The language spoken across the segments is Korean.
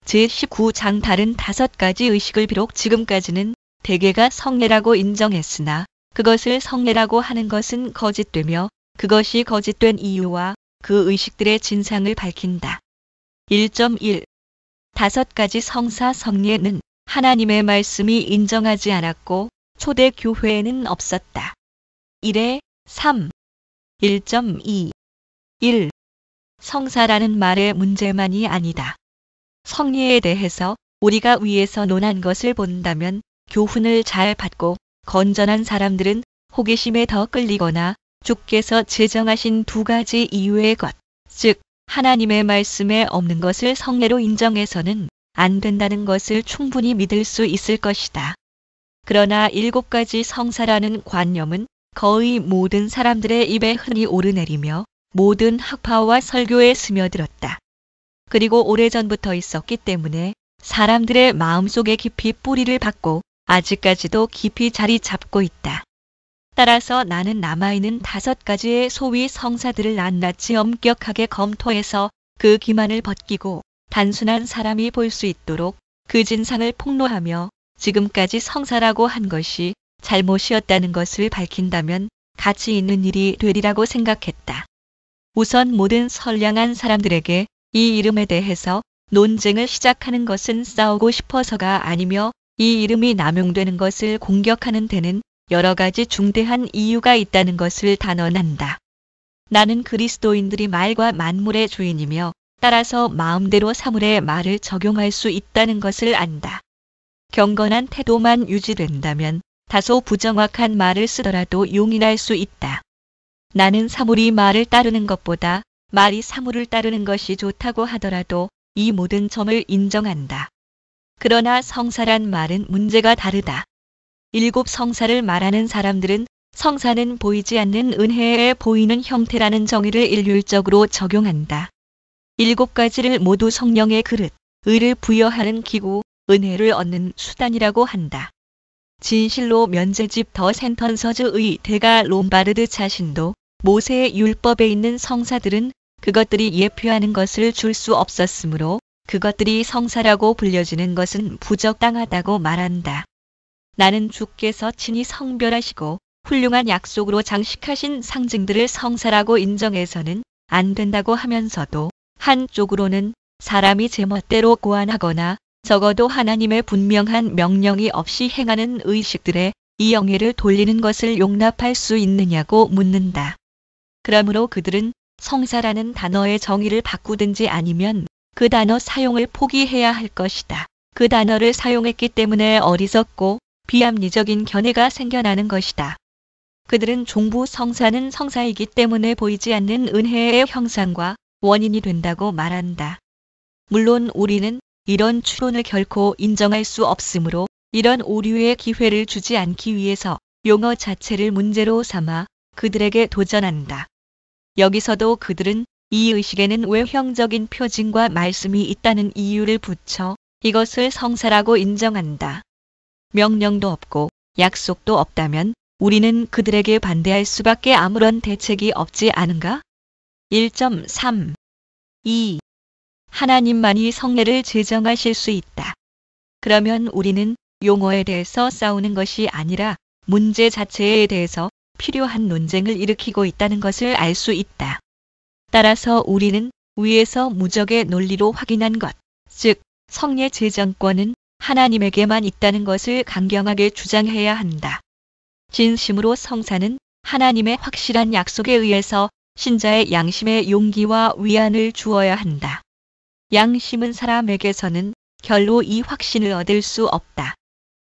제19장 다른 5가지 의식을 비록 지금까지는 대개가 성례라고 인정했으나 그것을 성례라고 하는 것은 거짓되며 그것이 거짓된 이유와 그 의식들의 진상을 밝힌다. 1.1. 5가지 성사 성례는 하나님의 말씀이 인정하지 않았고 초대 교회에는 없었다. 1에 3. 1.2. 1. 성사라는 말의 문제만이 아니다. 성례에 대해서 우리가 위에서 논한 것을 본다면 교훈을 잘 받고 건전한 사람들은 호기심에 더 끌리거나 주께서 제정하신 2가지 이유의 것, 즉 하나님의 말씀에 없는 것을 성례로 인정해서는 안 된다는 것을 충분히 믿을 수 있을 것이다. 그러나 7가지 성사라는 관념은 거의 모든 사람들의 입에 흔히 오르내리며 모든 학파와 설교에 스며들었다. 그리고 오래전부터 있었기 때문에 사람들의 마음속에 깊이 뿌리를 박고 아직까지도 깊이 자리 잡고 있다. 따라서 나는 남아있는 5가지의 소위 성사들을 낱낱이 엄격하게 검토해서 그 기만을 벗기고 단순한 사람이 볼 수 있도록 그 진상을 폭로하며 지금까지 성사라고 한 것이 잘못이었다는 것을 밝힌다면 가치 있는 일이 되리라고 생각했다. 우선 모든 선량한 사람들에게 이 이름에 대해서 논쟁을 시작하는 것은 싸우고 싶어서가 아니며 이 이름이 남용되는 것을 공격하는 데는 여러 가지 중대한 이유가 있다는 것을 단언한다. 나는 그리스도인들이 말과 만물의 주인이며 따라서 마음대로 사물의 말을 적용할 수 있다는 것을 안다. 경건한 태도만 유지된다면 다소 부정확한 말을 쓰더라도 용인할 수 있다. 나는 사물이 말을 따르는 것보다 말이 사물을 따르는 것이 좋다고 하더라도 이 모든 점을 인정한다. 그러나 성사란 말은 문제가 다르다. 7 성사를 말하는 사람들은 성사는 보이지 않는 은혜에 보이는 형태라는 정의를 일률적으로 적용한다. 7가지를 모두 성령의 그릇, 의를 부여하는 기구, 은혜를 얻는 수단이라고 한다. 진실로 면제집 더 센턴서즈의 대가 롬바르드 자신도 모세의 율법에 있는 성사들은 그것들이 예표하는 것을 줄 수 없었으므로 그것들이 성사라고 불려지는 것은 부적당하다고 말한다. 나는 주께서 친히 성별하시고 훌륭한 약속으로 장식하신 상징들을 성사라고 인정해서는 안 된다고 하면서도 한쪽으로는 사람이 제멋대로 고안하거나 적어도 하나님의 분명한 명령이 없이 행하는 의식들에 이 영예를 돌리는 것을 용납할 수 있느냐고 묻는다. 그러므로 그들은 성사라는 단어의 정의를 바꾸든지 아니면 그 단어 사용을 포기해야 할 것이다. 그 단어를 사용했기 때문에 어리석고 비합리적인 견해가 생겨나는 것이다. 그들은 종부 성사는 성사이기 때문에 보이지 않는 은혜의 형상과 원인이 된다고 말한다. 물론 우리는 이런 추론을 결코 인정할 수 없으므로 이런 오류의 기회를 주지 않기 위해서 용어 자체를 문제로 삼아 그들에게 도전한다. 여기서도 그들은 이 의식에는 외형적인 표징과 말씀이 있다는 이유를 붙여 이것을 성사라고 인정한다. 명령도 없고 약속도 없다면 우리는 그들에게 반대할 수밖에 아무런 대책이 없지 않은가? 1.3. 2. 하나님만이 성례를 제정하실 수 있다. 그러면 우리는 용어에 대해서 싸우는 것이 아니라 문제 자체에 대해서 필요한 논쟁을 일으키고 있다는 것을 알 수 있다. 따라서 우리는 위에서 무적의 논리로 확인한 것, 즉 성례 제정권은 하나님에게만 있다는 것을 강경하게 주장해야 한다. 진심으로 성사는 하나님의 확실한 약속에 의해서 신자의 양심에 용기와 위안을 주어야 한다. 양심은 사람에게서는 결로 이 확신을 얻을 수 없다.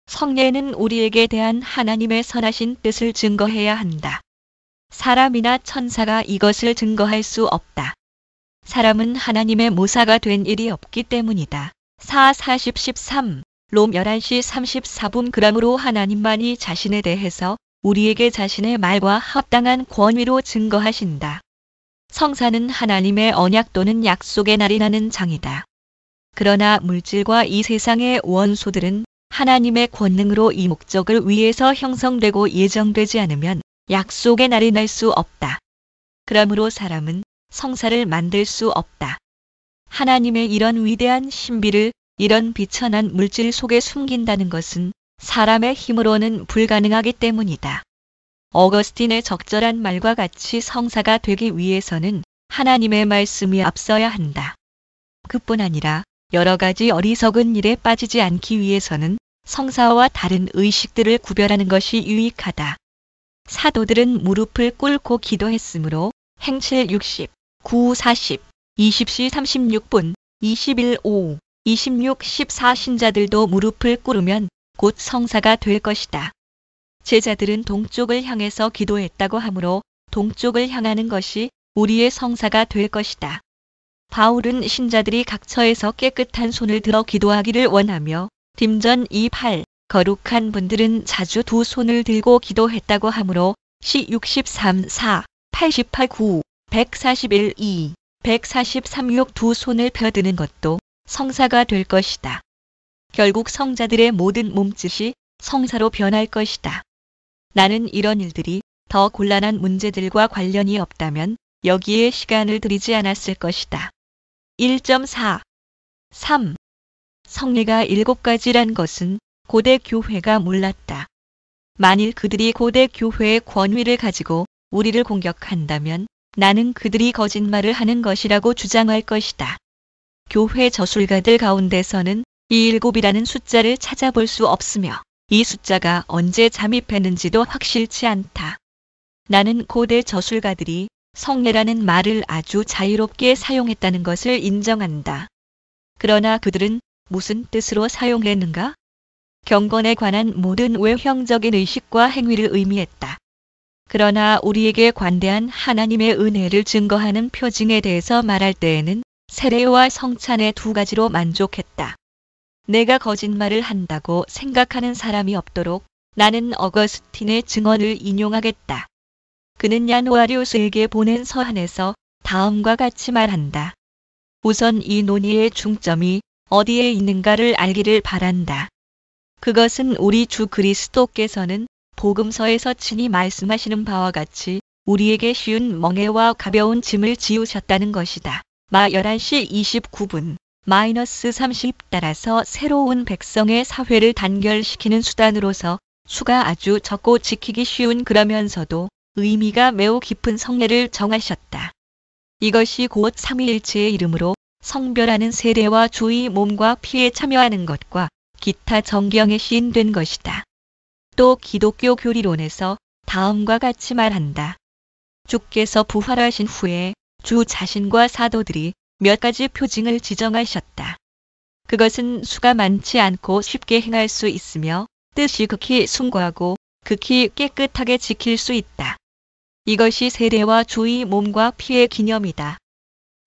성례는 우리에게 대한 하나님의 선하신 뜻을 증거해야 한다. 사람이나 천사가 이것을 증거할 수 없다. 사람은 하나님의 모사가 된 일이 없기 때문이다. 4:40-13 롬 11시 34분 그러므로 하나님만이 자신에 대해서 우리에게 자신의 말과 합당한 권위로 증거하신다. 성사는 하나님의 언약 또는 약속의 날이 나는 장이다. 그러나 물질과 이 세상의 원소들은 하나님의 권능으로 이 목적을 위해서 형성되고 예정되지 않으면 약속의 날이 날 수 없다. 그러므로 사람은 성사를 만들 수 없다. 하나님의 이런 위대한 신비를 이런 비천한 물질 속에 숨긴다는 것은 사람의 힘으로는 불가능하기 때문이다. 어거스틴의 적절한 말과 같이 성사가 되기 위해서는 하나님의 말씀이 앞서야 한다. 그뿐 아니라 여러 가지 어리석은 일에 빠지지 않기 위해서는 성사와 다른 의식들을 구별하는 것이 유익하다. 사도들은 무릎을 꿇고 기도했으므로 행실 60, 9, 40, 20시 36분, 21, 5, 26, 14 신자들도 무릎을 꿇으면 곧 성사가 될 것이다. 제자들은 동쪽을 향해서 기도했다고 하므로 동쪽을 향하는 것이 우리의 성사가 될 것이다. 바울은 신자들이 각처에서 깨끗한 손을 들어 기도하기를 원하며 딤전 28, 거룩한 분들은 자주 두 손을 들고 기도했다고 하므로 시 63, 4, 88, 9, 141, 2, 143, 6 두 손을 펴드는 것도 성사가 될 것이다. 결국 성자들의 모든 몸짓이 성사로 변할 것이다. 나는 이런 일들이 더 곤란한 문제들과 관련이 없다면 여기에 시간을 들이지 않았을 것이다. 1.4. 3. 성례가 7가지란 것은 고대 교회가 몰랐다. 만일 그들이 고대 교회의 권위를 가지고 우리를 공격한다면 나는 그들이 거짓말을 하는 것이라고 주장할 것이다. 교회 저술가들 가운데서는 이 7이라는 숫자를 찾아볼 수 없으며 이 숫자가 언제 잠입했는지도 확실치 않다. 나는 고대 저술가들이 성례라는 말을 아주 자유롭게 사용했다는 것을 인정한다. 그러나 그들은 무슨 뜻으로 사용했는가? 경건에 관한 모든 외형적인 의식과 행위를 의미했다. 그러나 우리에게 관대한 하나님의 은혜를 증거하는 표징에 대해서 말할 때에는 세례와 성찬의 2가지로 만족했다. 내가 거짓말을 한다고 생각하는 사람이 없도록 나는 어거스틴의 증언을 인용하겠다. 그는 야누아리우스에게 보낸 서한에서 다음과 같이 말한다. 우선 이 논의의 중점이 어디에 있는가를 알기를 바란다. 그것은 우리 주 그리스도께서는 복음서에서 친히 말씀하시는 바와 같이 우리에게 쉬운 멍에와 가벼운 짐을 지우셨다는 것이다. 마 11시 29분. -30 따라서 새로운 백성의 사회를 단결시키는 수단으로서 수가 아주 적고 지키기 쉬운 그러면서도 의미가 매우 깊은 성례를 정하셨다. 이것이 곧 삼위일체의 이름으로 성별하는 세례와 주의 몸과 피에 참여하는 것과 기타 정경에 시인된 것이다. 또 기독교 교리론에서 다음과 같이 말한다. 주께서 부활하신 후에 주 자신과 사도들이 몇 가지 표징을 지정하셨다. 그것은 수가 많지 않고 쉽게 행할 수 있으며 뜻이 극히 숭고하고 극히 깨끗하게 지킬 수 있다. 이것이 세례와 주의 몸과 피의 기념이다.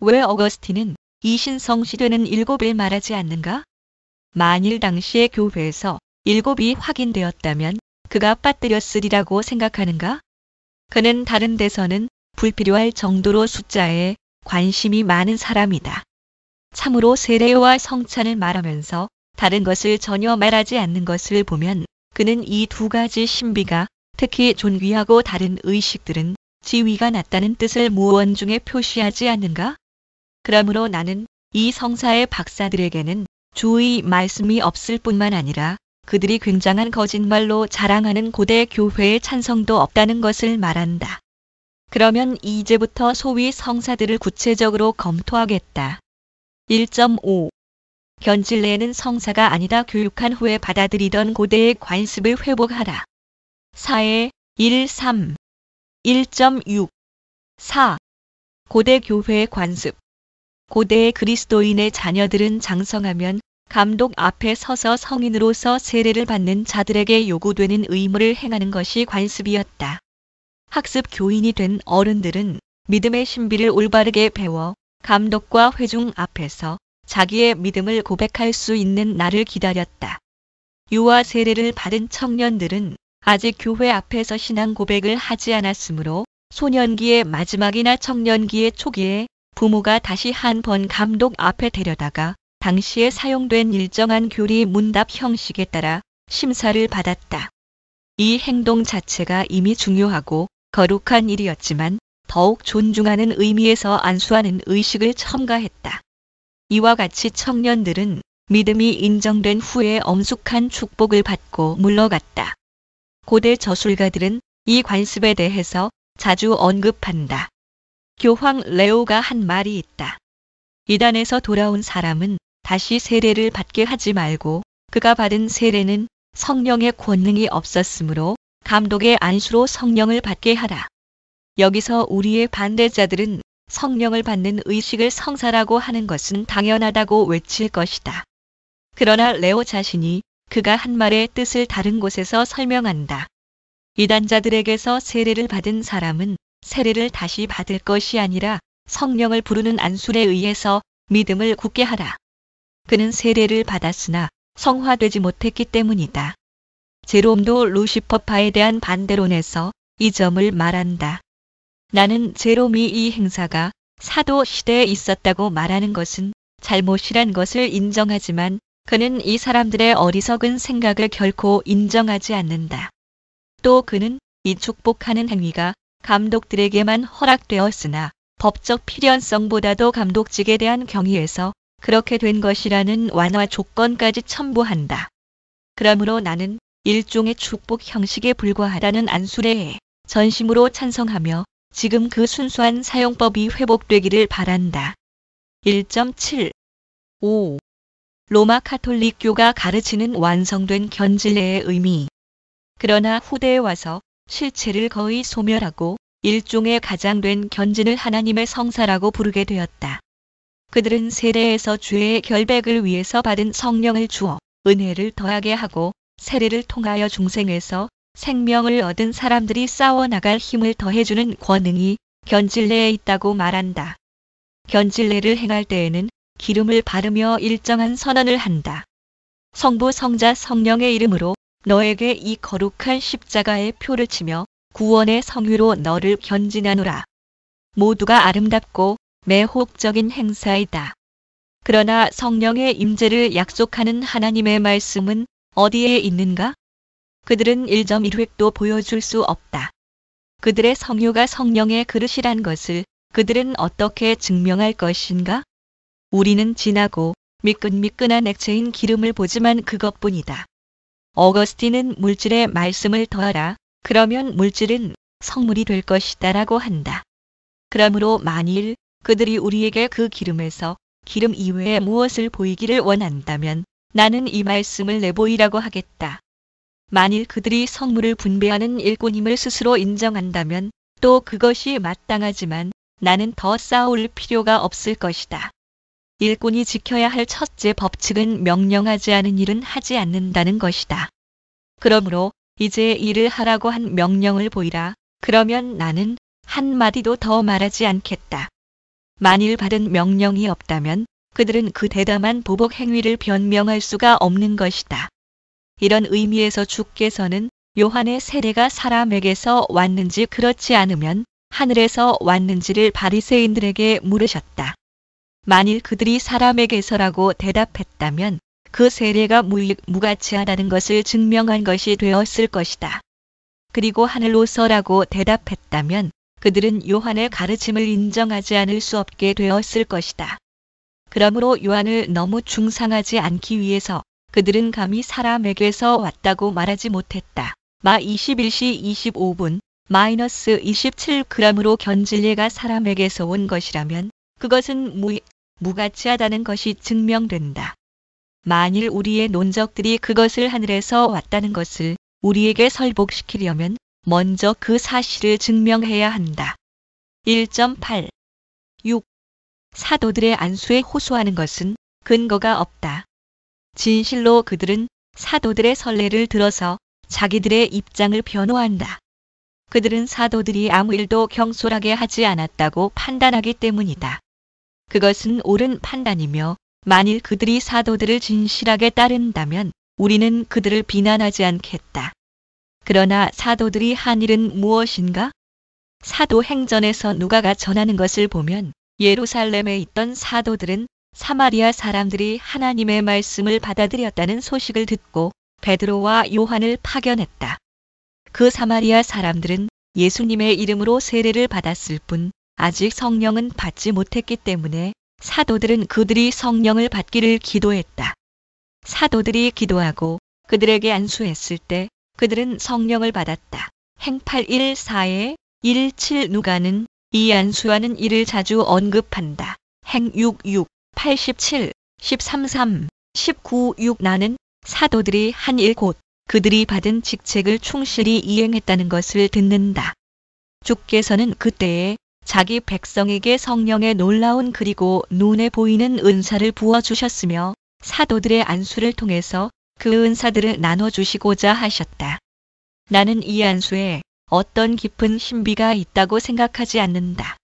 왜 어거스틴은 이 신성시되는 7을 말하지 않는가? 만일 당시의 교회에서 7이 확인되었다면 그가 빠뜨렸으리라고 생각하는가? 그는 다른 데서는 불필요할 정도로 숫자에 관심이 많은 사람이다. 참으로 세례와 성찬을 말하면서 다른 것을 전혀 말하지 않는 것을 보면 그는 이 2가지 신비가 특히 존귀하고 다른 의식들은 지위가 낮다는 뜻을 무언중에 표시하지 않는가? 그러므로 나는 이 성사의 박사들에게는 주의 말씀이 없을 뿐만 아니라 그들이 굉장한 거짓말로 자랑하는 고대 교회의 찬성도 없다는 것을 말한다. 그러면 이제부터 소위 성사들을 구체적으로 검토하겠다. 1.5. 견질내는 성사가 아니다. 교육한 후에 받아들이던 고대의 관습을 회복하라. 4에 1.3. 1.6. 4. 고대 교회의 관습. 고대의 그리스도인의 자녀들은 장성하면 감독 앞에 서서 성인으로서 세례를 받는 자들에게 요구되는 의무를 행하는 것이 관습이었다. 학습 교인이 된 어른들은 믿음의 신비를 올바르게 배워 감독과 회중 앞에서 자기의 믿음을 고백할 수 있는 날을 기다렸다. 유아 세례를 받은 청년들은 아직 교회 앞에서 신앙 고백을 하지 않았으므로 소년기의 마지막이나 청년기의 초기에 부모가 다시 한 번 감독 앞에 데려다가 당시에 사용된 일정한 교리 문답 형식에 따라 심사를 받았다. 이 행동 자체가 이미 중요하고 거룩한 일이었지만 더욱 존중하는 의미에서 안수하는 의식을 첨가했다. 이와 같이 청년들은 믿음이 인정된 후에 엄숙한 축복을 받고 물러갔다. 고대 저술가들은 이 관습에 대해서 자주 언급한다. 교황 레오가 한 말이 있다. 이단에서 돌아온 사람은 다시 세례를 받게 하지 말고 그가 받은 세례는 성령의 권능이 없었으므로 감독의 안수로 성령을 받게 하라. 여기서 우리의 반대자들은 성령을 받는 의식을 성사라고 하는 것은 당연하다고 외칠 것이다. 그러나 레오 자신이 그가 한 말의 뜻을 다른 곳에서 설명한다. 이단자들에게서 세례를 받은 사람은 세례를 다시 받을 것이 아니라 성령을 부르는 안술에 의해서 믿음을 굳게 하라. 그는 세례를 받았으나 성화되지 못했기 때문이다. 제롬도 루시퍼파에 대한 반대론에서 이 점을 말한다. 나는 제롬이 이 행사가 사도 시대에 있었다고 말하는 것은 잘못이란 것을 인정하지만 그는 이 사람들의 어리석은 생각을 결코 인정하지 않는다. 또 그는 이 축복하는 행위가 감독들에게만 허락되었으나 법적 필연성보다도 감독직에 대한 경위에서 그렇게 된 것이라는 완화 조건까지 첨부한다. 그러므로 나는 일종의 축복 형식에 불과하다는 안수례에 전심으로 찬성하며 지금 그 순수한 사용법이 회복되기를 바란다. 1.7 5. 로마 카톨릭교가 가르치는 완성된 견질례의 의미. 그러나 후대에 와서 실체를 거의 소멸하고 일종의 가장된 견진을 하나님의 성사라고 부르게 되었다. 그들은 세례에서 죄의 결백을 위해서 받은 성령을 주어 은혜를 더하게 하고 세례를 통하여 중생에서 생명을 얻은 사람들이 싸워나갈 힘을 더해주는 권능이 견질례에 있다고 말한다. 견질례를 행할 때에는 기름을 바르며 일정한 선언을 한다. 성부 성자 성령의 이름으로 너에게 이 거룩한 십자가의 표를 치며 구원의 성유로 너를 견진하노라. 모두가 아름답고 매혹적인 행사이다. 그러나 성령의 임재를 약속하는 하나님의 말씀은 어디에 있는가? 그들은 1.1획도 보여줄 수 없다. 그들의 성유가 성령의 그릇이란 것을 그들은 어떻게 증명할 것인가? 우리는 진하고 미끈미끈한 액체인 기름을 보지만 그것뿐이다. 어거스틴은 물질에 말씀을 더하라. 그러면 물질은 성물이 될 것이다 라고 한다. 그러므로 만일 그들이 우리에게 그 기름에서 기름 이외에 무엇을 보이기를 원한다면 나는 이 말씀을 내보이라고 하겠다. 만일 그들이 성물을 분배하는 일꾼임을 스스로 인정한다면 또 그것이 마땅하지만 나는 더 싸울 필요가 없을 것이다. 일꾼이 지켜야 할 첫째 법칙은 명령하지 않은 일은 하지 않는다는 것이다. 그러므로 이제 일을 하라고 한 명령을 보이라. 그러면 나는 한마디도 더 말하지 않겠다. 만일 받은 명령이 없다면 그들은 그 대담한 보복 행위를 변명할 수가 없는 것이다. 이런 의미에서 주께서는 요한의 세례가 사람에게서 왔는지 그렇지 않으면 하늘에서 왔는지를 바리새인들에게 물으셨다. 만일 그들이 사람에게서라고 대답했다면 그 세례가 무가치하다는 것을 증명한 것이 되었을 것이다. 그리고 하늘로서라고 대답했다면 그들은 요한의 가르침을 인정하지 않을 수 없게 되었을 것이다. 그러므로 요한을 너무 중상하지 않기 위해서 그들은 감히 사람에게서 왔다고 말하지 못했다. 마 21시 25분 -27g으로 견질례가 사람에게서 온 것이라면 그것은 무가치하다는 것이 증명된다. 만일 우리의 논적들이 그것을 하늘에서 왔다는 것을 우리에게 설복시키려면 먼저 그 사실을 증명해야 한다. 1.8 6. 사도들의 안수에 호소하는 것은 근거가 없다. 진실로 그들은 사도들의 선례를 들어서 자기들의 입장을 변호한다. 그들은 사도들이 아무 일도 경솔하게 하지 않았다고 판단하기 때문이다. 그것은 옳은 판단이며 만일 그들이 사도들을 진실하게 따른다면 우리는 그들을 비난하지 않겠다. 그러나 사도들이 한 일은 무엇인가? 사도행전에서 누가가 전하는 것을 보면 예루살렘에 있던 사도들은 사마리아 사람들이 하나님의 말씀을 받아들였다는 소식을 듣고 베드로와 요한을 파견했다. 그 사마리아 사람들은 예수님의 이름으로 세례를 받았을 뿐 아직 성령은 받지 못했기 때문에 사도들은 그들이 성령을 받기를 기도했다. 사도들이 기도하고 그들에게 안수했을 때 그들은 성령을 받았다. 행 814에 17 누가는 이 안수하는 일을 자주 언급한다. 행 66, 87, 13.3, 19.6 나는 사도들이 한 일 곧 그들이 받은 직책을 충실히 이행했다는 것을 듣는다. 주께서는 그때에 자기 백성에게 성령의 놀라운 그리고 눈에 보이는 은사를 부어주셨으며 사도들의 안수를 통해서 그 은사들을 나눠주시고자 하셨다. 나는 이 안수에 어떤 깊은 신비가 있다고 생각하지 않는다.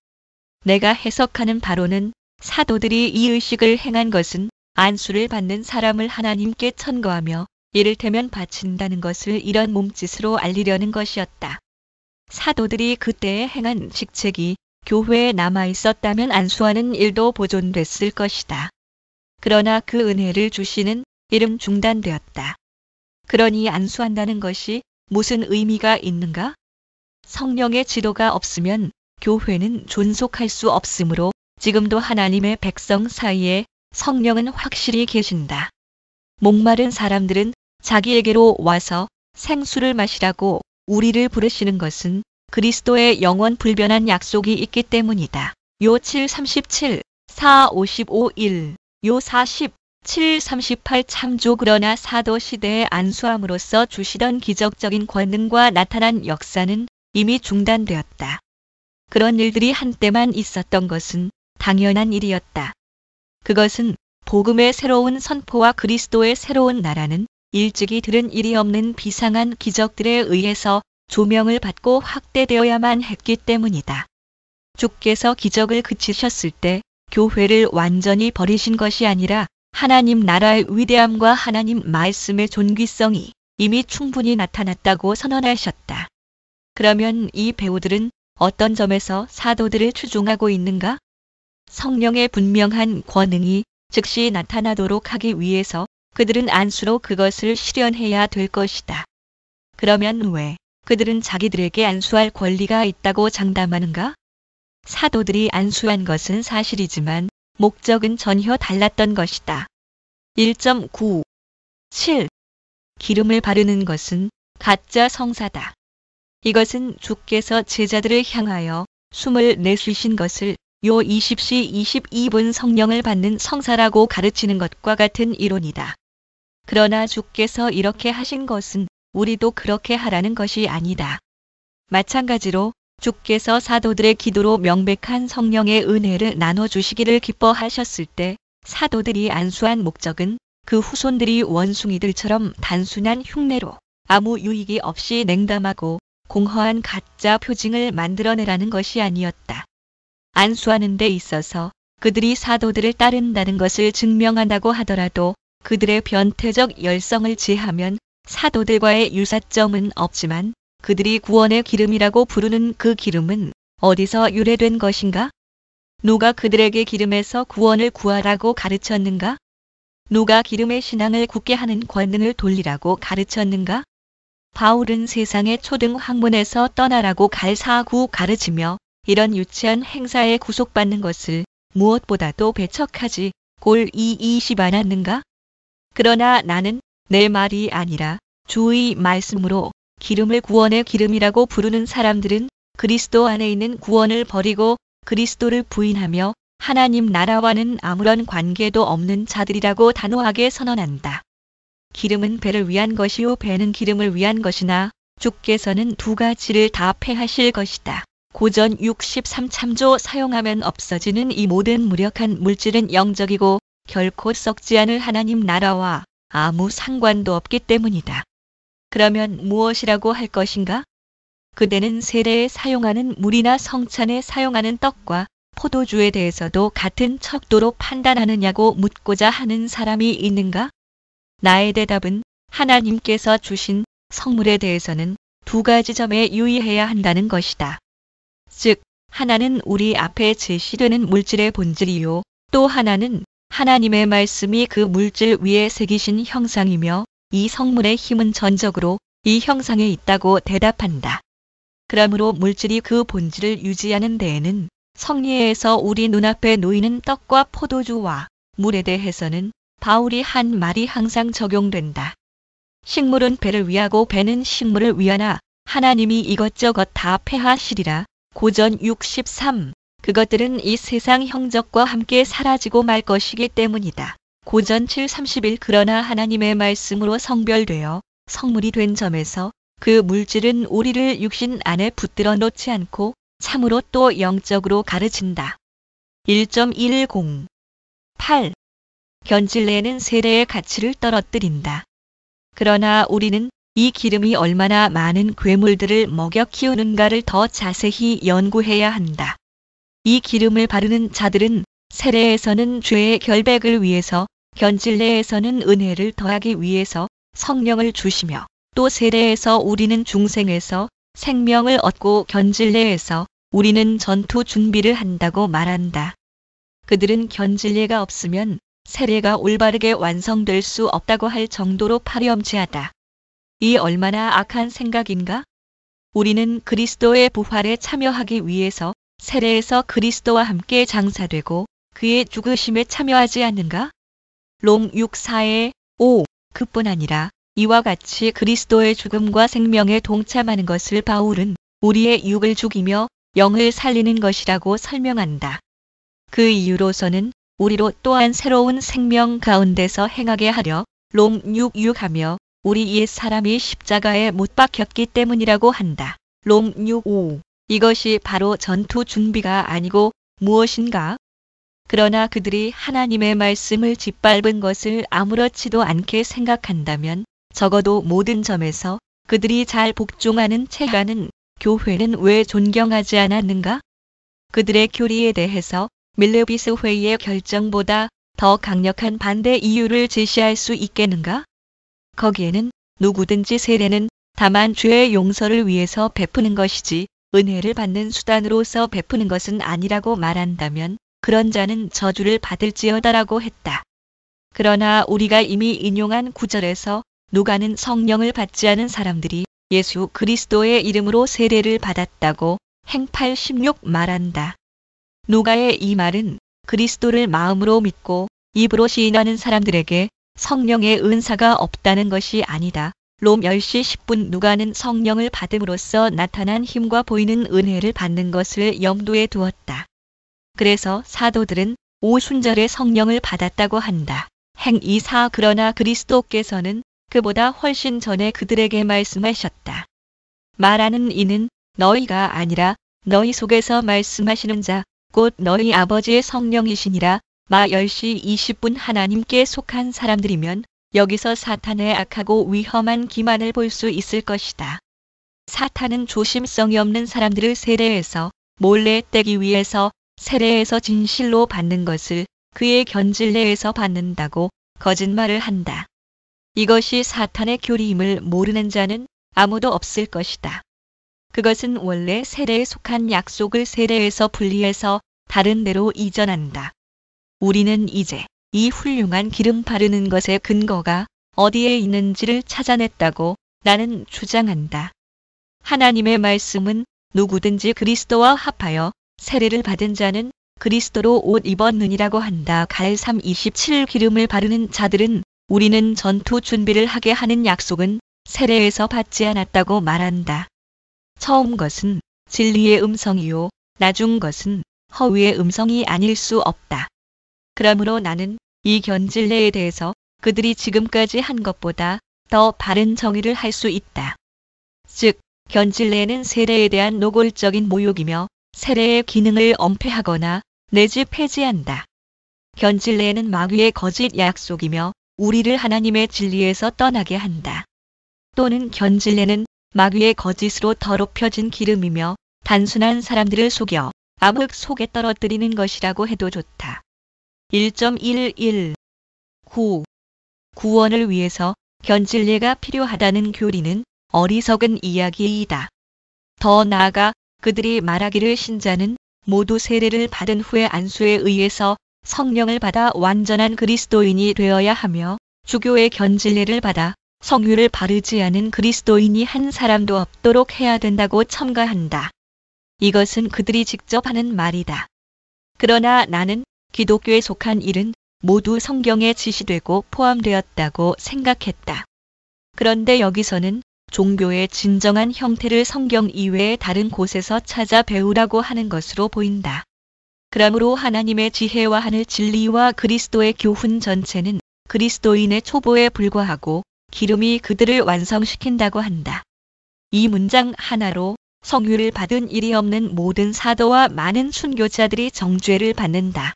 내가 해석하는 바로는 사도들이 이 의식을 행한 것은 안수를 받는 사람을 하나님께 천거하며 이를테면 바친다는 것을 이런 몸짓으로 알리려는 것이었다. 사도들이 그때에 행한 직책이 교회에 남아 있었다면 안수하는 일도 보존됐을 것이다. 그러나 그 은혜를 주시는 일은 중단되었다. 그러니 안수한다는 것이 무슨 의미가 있는가? 성령의 지도가 없으면 교회는 존속할 수 없으므로 지금도 하나님의 백성 사이에 성령은 확실히 계신다. 목마른 사람들은 자기에게로 와서 생수를 마시라고 우리를 부르시는 것은 그리스도의 영원 불변한 약속이 있기 때문이다. 요 7:37, 4:55, 요 40, 7:38 참조. 그러나 사도 시대에 안수함으로써 주시던 기적적인 권능과 나타난 역사는 이미 중단되었다. 그런 일들이 한때만 있었던 것은 당연한 일이었다. 그것은 복음의 새로운 선포와 그리스도의 새로운 나라는 일찍이 들은 일이 없는 비상한 기적들에 의해서 조명을 받고 확대되어야만 했기 때문이다. 주께서 기적을 그치셨을 때 교회를 완전히 버리신 것이 아니라 하나님 나라의 위대함과 하나님 말씀의 존귀성이 이미 충분히 나타났다고 선언하셨다. 그러면 이 배우들은 어떤 점에서 사도들을 추종하고 있는가? 성령의 분명한 권능이 즉시 나타나도록 하기 위해서 그들은 안수로 그것을 실현해야 될 것이다. 그러면 왜 그들은 자기들에게 안수할 권리가 있다고 장담하는가? 사도들이 안수한 것은 사실이지만 목적은 전혀 달랐던 것이다. 1.9. 7. 기름을 바르는 것은 가짜 성사다. 이것은 주께서 제자들을 향하여 숨을 내쉬신 것을 요 20시 22분 성령을 받는 성사라고 가르치는 것과 같은 이론이다. 그러나 주께서 이렇게 하신 것은 우리도 그렇게 하라는 것이 아니다. 마찬가지로 주께서 사도들의 기도로 명백한 성령의 은혜를 나눠주시기를 기뻐하셨을 때 사도들이 안수한 목적은 그 후손들이 원숭이들처럼 단순한 흉내로 아무 유익이 없이 냉담하고 공허한 가짜 표징을 만들어내라는 것이 아니었다. 안수하는 데 있어서 그들이 사도들을 따른다는 것을 증명한다고 하더라도 그들의 변태적 열성을 제하면 사도들과의 유사점은 없지만 그들이 구원의 기름이라고 부르는 그 기름은 어디서 유래된 것인가? 누가 그들에게 기름에서 구원을 구하라고 가르쳤는가? 누가 기름의 신앙을 굳게 하는 권능을 돌리라고 가르쳤는가? 바울은 세상의 초등 학문에서 떠나라고 갈사하고 가르치며 이런 유치한 행사에 구속받는 것을 무엇보다도 배척하지 꼴이이시 않았는가? 그러나 나는 내 말이 아니라 주의 말씀으로 기름을 구원의 기름이라고 부르는 사람들은 그리스도 안에 있는 구원을 버리고 그리스도를 부인하며 하나님 나라와는 아무런 관계도 없는 자들이라고 단호하게 선언한다. 기름은 배를 위한 것이요 배는 기름을 위한 것이나 주께서는 두 가지를 다 폐하실 것이다. 고전 63참조 사용하면 없어지는 이 모든 무력한 물질은 영적이고 결코 썩지 않을 하나님 나라와 아무 상관도 없기 때문이다. 그러면 무엇이라고 할 것인가? 그대는 세례에 사용하는 물이나 성찬에 사용하는 떡과 포도주에 대해서도 같은 척도로 판단하느냐고 묻고자 하는 사람이 있는가? 나의 대답은 하나님께서 주신 성물에 대해서는 두 가지 점에 유의해야 한다는 것이다. 즉, 하나는 우리 앞에 제시되는 물질의 본질이요. 또 하나는 하나님의 말씀이 그 물질 위에 새기신 형상이며 이 성물의 힘은 전적으로 이 형상에 있다고 대답한다. 그러므로 물질이 그 본질을 유지하는 데에는 성리에서 우리 눈앞에 놓이는 떡과 포도주와 물에 대해서는 바울이 한 말이 항상 적용된다. 식물은 배를 위하고 배는 식물을 위하나 하나님이 이것저것 다 폐하시리라. 고전 63. 그것들은 이 세상 형적과 함께 사라지고 말 것이기 때문이다. 고전 7:31. 그러나 하나님의 말씀으로 성별되어 성물이 된 점에서 그 물질은 우리를 육신 안에 붙들어 놓지 않고 참으로 또 영적으로 가르친다. 1.10. 8. 견질레는 세례의 가치를 떨어뜨린다. 그러나 우리는 이 기름이 얼마나 많은 괴물들을 먹여 키우는가를 더 자세히 연구해야 한다. 이 기름을 바르는 자들은 세례에서는 죄의 결백을 위해서, 견질레에서는 은혜를 더하기 위해서 성령을 주시며, 또 세례에서 우리는 중생에서 생명을 얻고 견질레에서 우리는 전투 준비를 한다고 말한다. 그들은 견질레가 없으면 세례가 올바르게 완성될 수 없다고 할 정도로 파렴치하다. 이 얼마나 악한 생각인가? 우리는 그리스도의 부활에 참여하기 위해서 세례에서 그리스도와 함께 장사되고 그의 죽으심에 참여하지 않는가? 롬 6:4-5. 그뿐 아니라 이와 같이 그리스도의 죽음과 생명에 동참하는 것을 바울은 우리의 육을 죽이며 영을 살리는 것이라고 설명한다. 그 이유로서는 우리로 또한 새로운 생명 가운데서 행하게 하려 롬 6:6 하며 우리 옛 사람이 십자가에 못 박혔기 때문이라고 한다. 롬 6:5. 이것이 바로 전투 준비가 아니고 무엇인가? 그러나 그들이 하나님의 말씀을 짓밟은 것을 아무렇지도 않게 생각한다면 적어도 모든 점에서 그들이 잘 복종하는 체가는 교회는 왜 존경하지 않았는가? 그들의 교리에 대해서 밀레비스 회의의 결정보다 더 강력한 반대 이유를 제시할 수 있겠는가? 거기에는 누구든지 세례는 다만 죄의 용서를 위해서 베푸는 것이지 은혜를 받는 수단으로서 베푸는 것은 아니라고 말한다면 그런 자는 저주를 받을지어다라고 했다. 그러나 우리가 이미 인용한 구절에서 누가는 성령을 받지 않은 사람들이 예수 그리스도의 이름으로 세례를 받았다고 행팔 16 말한다. 누가의 이 말은 그리스도를 마음으로 믿고 입으로 시인하는 사람들에게 성령의 은사가 없다는 것이 아니다. 롬 10시 10분 누가는 성령을 받음으로써 나타난 힘과 보이는 은혜를 받는 것을 염두에 두었다. 그래서 사도들은 오순절에 성령을 받았다고 한다. 행 2:4. 그러나 그리스도께서는 그보다 훨씬 전에 그들에게 말씀하셨다. 말하는 이는 너희가 아니라 너희 속에서 말씀하시는 자, 곧 너희 아버지의 성령이시니라. 마 10시 20분 하나님께 속한 사람들이면 여기서 사탄의 악하고 위험한 기만을 볼 수 있을 것이다. 사탄은 조심성이 없는 사람들을 세례에서 몰래 떼기 위해서 세례에서 진실로 받는 것을 그의 견질레에서 받는다고 거짓말을 한다. 이것이 사탄의 교리임을 모르는 자는 아무도 없을 것이다. 그것은 원래 세례에 속한 약속을 세례에서 분리해서 다른 데로 이전한다. 우리는 이제 이 훌륭한 기름 바르는 것의 근거가 어디에 있는지를 찾아냈다고 나는 주장한다. 하나님의 말씀은 누구든지 그리스도와 합하여 세례를 받은 자는 그리스도로 옷 입었느니라고 한다. 갈 3:27. 기름을 바르는 자들은 우리는 전투 준비를 하게 하는 약속은 세례에서 받지 않았다고 말한다. 처음 것은 진리의 음성이요 나중 것은 허위의 음성이 아닐 수 없다. 그러므로 나는 이 견질레에 대해서 그들이 지금까지 한 것보다 더 바른 정의를 할 수 있다. 즉, 견질레는 세례에 대한 노골적인 모욕이며 세례의 기능을 엄폐하거나 내지 폐지한다. 견질레는 마귀의 거짓 약속이며 우리를 하나님의 진리에서 떠나게 한다. 또는 견질레는 마귀의 거짓으로 더럽혀진 기름이며 단순한 사람들을 속여 암흑 속에 떨어뜨리는 것이라고 해도 좋다. 1.11. 9. 구원을 위해서 견질레가 필요하다는 교리는 어리석은 이야기이다. 더 나아가 그들이 말하기를 신자는 모두 세례를 받은 후에 안수에 의해서 성령을 받아 완전한 그리스도인이 되어야 하며 주교의 견질레를 받아 성유를 바르지 않은 그리스도인이 한 사람도 없도록 해야 된다고 첨가한다. 이것은 그들이 직접 하는 말이다. 그러나 나는 기독교에 속한 일은 모두 성경에 지시되고 포함되었다고 생각했다. 그런데 여기서는 종교의 진정한 형태를 성경 이외의 다른 곳에서 찾아 배우라고 하는 것으로 보인다. 그러므로 하나님의 지혜와 하늘 진리와 그리스도의 교훈 전체는 그리스도인의 초보에 불과하고 기름이 그들을 완성시킨다고 한다. 이 문장 하나로 성유를 받은 일이 없는 모든 사도와 많은 순교자들이 정죄를 받는다.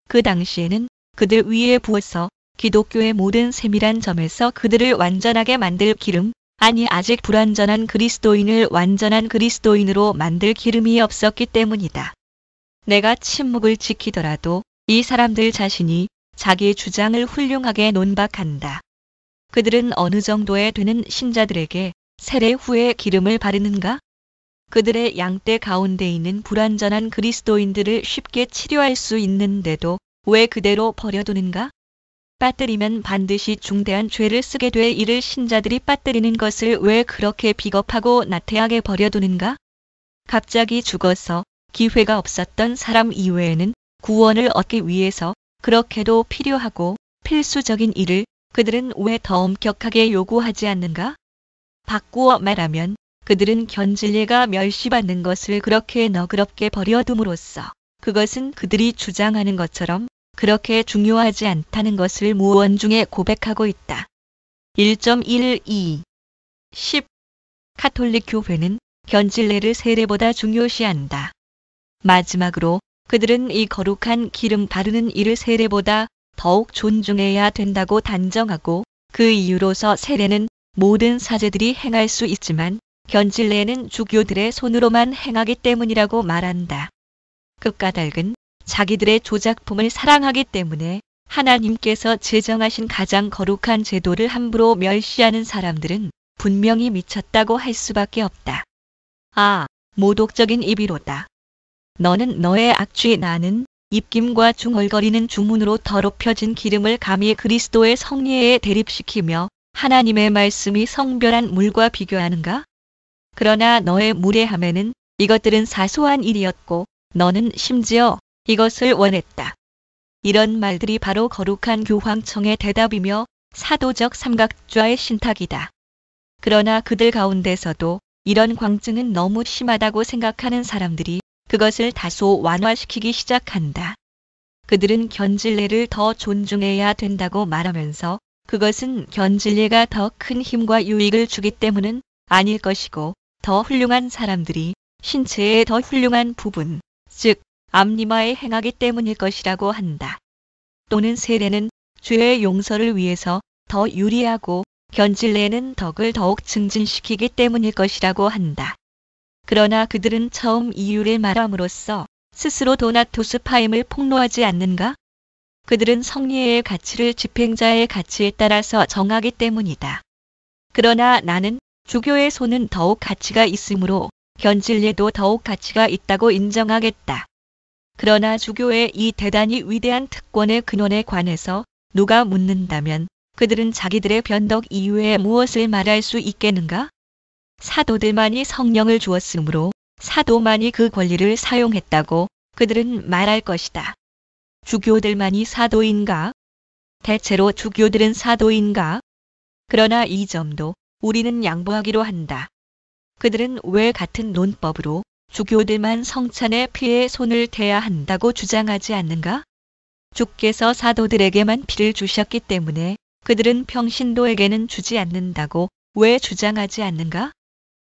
그 당시에는 그들 위에 부어서 기독교의 모든 세밀한 점에서 그들을 완전하게 만들 기름, 아니 아직 불완전한 그리스도인을 완전한 그리스도인으로 만들 기름이 없었기 때문이다. 내가 침묵을 지키더라도 이 사람들 자신이 자기의 주장을 훌륭하게 논박한다. 그들은 어느 정도에 되는 신자들에게 세례 후에 기름을 바르는가? 그들의 양떼 가운데 있는 불완전한 그리스도인들을 쉽게 치료할 수 있는데도 왜 그대로 버려두는가? 빠뜨리면 반드시 중대한 죄를 쓰게 될 이를 신자들이 빠뜨리는 것을 왜 그렇게 비겁하고 나태하게 버려두는가? 갑자기 죽어서 기회가 없었던 사람 이외에는 구원을 얻기 위해서 그렇게도 필요하고 필수적인 일을 그들은 왜 더 엄격하게 요구하지 않는가? 바꾸어 말하면 그들은 견진례가 멸시받는 것을 그렇게 너그럽게 버려둠으로써 그것은 그들이 주장하는 것처럼 그렇게 중요하지 않다는 것을 무언중에 고백하고 있다. 1.12 10. 카톨릭 교회는 견진례를 세례보다 중요시한다. 마지막으로 그들은 이 거룩한 기름 바르는 일을 세례보다 더욱 존중해야 된다고 단정하고 그 이유로서 세례는 모든 사제들이 행할 수 있지만 견진례는 주교들의 손으로만 행하기 때문이라고 말한다. 그 까닭은 자기들의 조작품을 사랑하기 때문에 하나님께서 제정하신 가장 거룩한 제도를 함부로 멸시하는 사람들은 분명히 미쳤다고 할 수밖에 없다. 아, 모독적인 입이로다. 너는 너의 악취 나는 입김과 중얼거리는 주문으로 더럽혀진 기름을 감히 그리스도의 성례에 대립시키며 하나님의 말씀이 성별한 물과 비교하는가? 그러나 너의 무례함에는 이것들은 사소한 일이었고 너는 심지어 이것을 원했다. 이런 말들이 바로 거룩한 교황청의 대답이며 사도적 삼각좌의 신탁이다. 그러나 그들 가운데서도 이런 광증은 너무 심하다고 생각하는 사람들이 그것을 다소 완화시키기 시작한다. 그들은 견진례를 더 존중해야 된다고 말하면서 그것은 견진례가 더 큰 힘과 유익을 주기 때문은 아닐 것이고 더 훌륭한 사람들이 신체의 더 훌륭한 부분, 즉 암리마에 행하기 때문일 것이라고 한다. 또는 세례는 죄의 용서를 위해서 더 유리하고 견진례는 덕을 더욱 증진시키기 때문일 것이라고 한다. 그러나 그들은 처음 이유를 말함으로써 스스로 도나투스 파임을 폭로하지 않는가? 그들은 성례의 가치를 집행자의 가치에 따라서 정하기 때문이다. 그러나 나는 주교의 손은 더욱 가치가 있으므로 견진례도 더욱 가치가 있다고 인정하겠다. 그러나 주교의 이 대단히 위대한 특권의 근원에 관해서 누가 묻는다면 그들은 자기들의 변덕 이외에 무엇을 말할 수 있겠는가? 사도들만이 성령을 주었으므로 사도만이 그 권리를 사용했다고 그들은 말할 것이다. 주교들만이 사도인가? 대체로 주교들은 사도인가? 그러나 이 점도 우리는 양보하기로 한다. 그들은 왜 같은 논법으로 주교들만 성찬의 피에 손을 대야 한다고 주장하지 않는가? 주께서 사도들에게만 피를 주셨기 때문에 그들은 평신도에게는 주지 않는다고 왜 주장하지 않는가?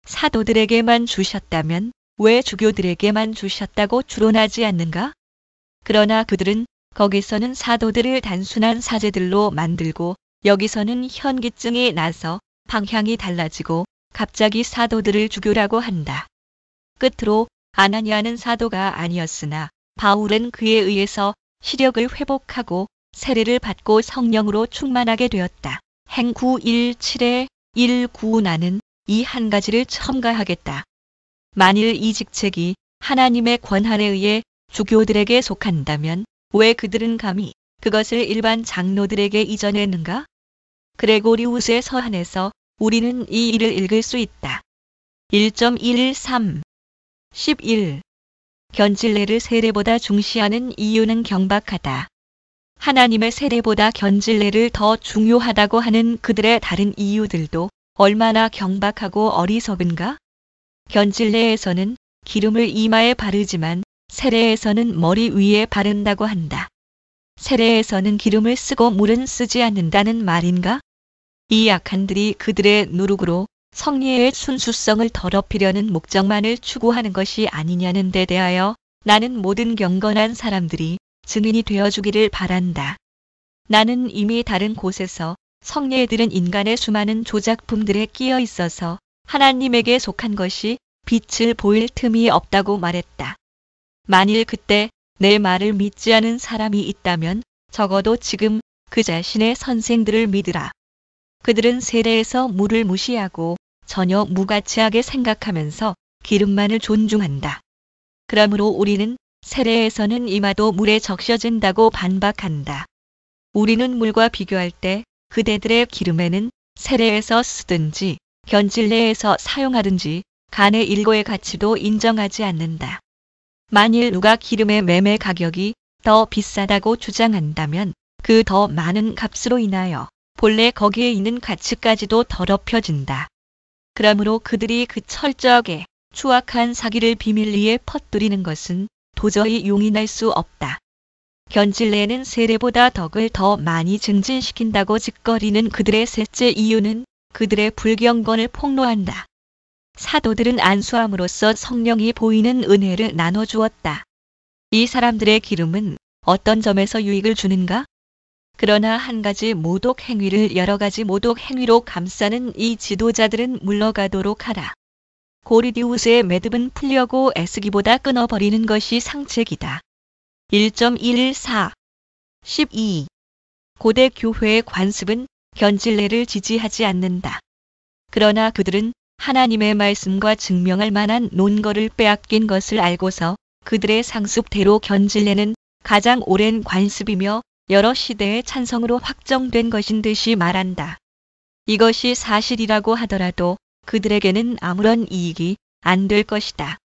사도들에게만 주셨다면 왜 주교들에게만 주셨다고 추론하지 않는가? 그러나 그들은 거기서는 사도들을 단순한 사제들로 만들고 여기서는 현기증이 나서 방향이 달라지고 갑자기 사도들을 주교라고 한다. 끝으로 아나니아는 사도가 아니었으나 바울은 그에 의해서 시력을 회복하고 세례를 받고 성령으로 충만하게 되었다. 행구 1.7에 1.9 나는 이 한 가지를 첨가하겠다. 만일 이 직책이 하나님의 권한에 의해 주교들에게 속한다면 왜 그들은 감히 그것을 일반 장로들에게 이전했는가? 그레고리우스의 서한에서 우리는 이 일을 읽을 수 있다. 1.13 11. 견진례를 세례보다 중시하는 이유는 경박하다. 하나님의 세례보다 견질례를 더 중요하다고 하는 그들의 다른 이유들도 얼마나 경박하고 어리석은가? 견질례에서는 기름을 이마에 바르지만 세례에서는 머리 위에 바른다고 한다. 세례에서는 기름을 쓰고 물은 쓰지 않는다는 말인가? 이 악한들이 그들의 누룩으로 성례의 순수성을 더럽히려는 목적만을 추구하는 것이 아니냐는 데 대하여 나는 모든 경건한 사람들이 증인이 되어주기를 바란다. 나는 이미 다른 곳에서 성례들은 인간의 수많은 조작품들에 끼어 있어서 하나님에게 속한 것이 빛을 보일 틈이 없다고 말했다. 만일 그때 내 말을 믿지 않은 사람이 있다면 적어도 지금 그 자신의 선생들을 믿으라. 그들은 세례에서 물을 무시하고 전혀 무가치하게 생각하면서 기름만을 존중한다. 그러므로 우리는 세례에서는 이마도 물에 적셔진다고 반박한다. 우리는 물과 비교할 때 그대들의 기름에는 세례에서 쓰든지 견질례에서 사용하든지 간의 일고의 가치도 인정하지 않는다. 만일 누가 기름의 매매 가격이 더 비싸다고 주장한다면 그 더 많은 값으로 인하여 본래 거기에 있는 가치까지도 더럽혀진다. 그러므로 그들이 그 철저하게 추악한 사기를 비밀리에 퍼뜨리는 것은 도저히 용인할 수 없다. 견질례는 세례보다 덕을 더 많이 증진시킨다고 짓거리는 그들의 셋째 이유는 그들의 불경건을 폭로한다. 사도들은 안수함으로써 성령이 보이는 은혜를 나눠주었다. 이 사람들의 기름은 어떤 점에서 유익을 주는가? 그러나 한 가지 모독 행위를 여러 가지 모독 행위로 감싸는 이 지도자들은 물러가도록 하라. 고리디우스의 매듭은 풀려고 애쓰기보다 끊어버리는 것이 상책이다. 1.14 12. 고대 교회의 관습은 견질례를 지지하지 않는다. 그러나 그들은 하나님의 말씀과 증명할 만한 논거를 빼앗긴 것을 알고서 그들의 상습대로 견질례는 가장 오랜 관습이며 여러 시대의 찬성으로 확정된 것인 듯이 말한다. 이것이 사실이라고 하더라도 그들에게는 아무런 이익이 안 될 것이다.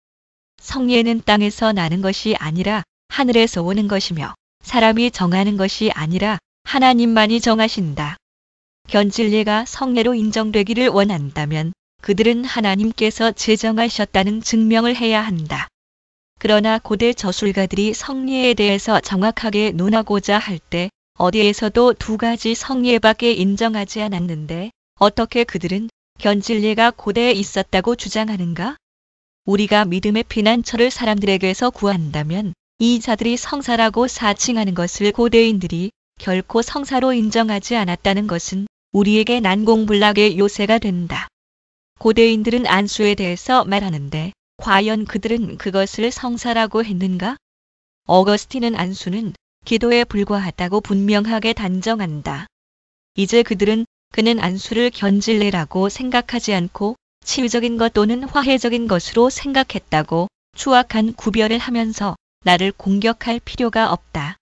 성례는 땅에서 나는 것이 아니라 하늘에서 오는 것이며 사람이 정하는 것이 아니라 하나님만이 정하신다. 견질례가 성례로 인정되기를 원한다면 그들은 하나님께서 제정하셨다는 증명을 해야 한다. 그러나 고대 저술가들이 성례에 대해서 정확하게 논하고자 할 때 어디에서도 두 가지 성례밖에 인정하지 않았는데 어떻게 그들은 견질례가 고대에 있었다고 주장하는가? 우리가 믿음의 피난처를 사람들에게서 구한다면 이 자들이 성사라고 사칭하는 것을 고대인들이 결코 성사로 인정하지 않았다는 것은 우리에게 난공불락의 요새가 된다. 고대인들은 안수에 대해서 말하는데 과연 그들은 그것을 성사라고 했는가? 어거스틴은 안수는 기도에 불과하다고 분명하게 단정한다. 이제 그는 안수를 견질례라고 생각하지 않고 치유적인 것 또는 화해적인 것으로 생각했다고 추악한 구별을 하면서 나를 공격할 필요가 없다.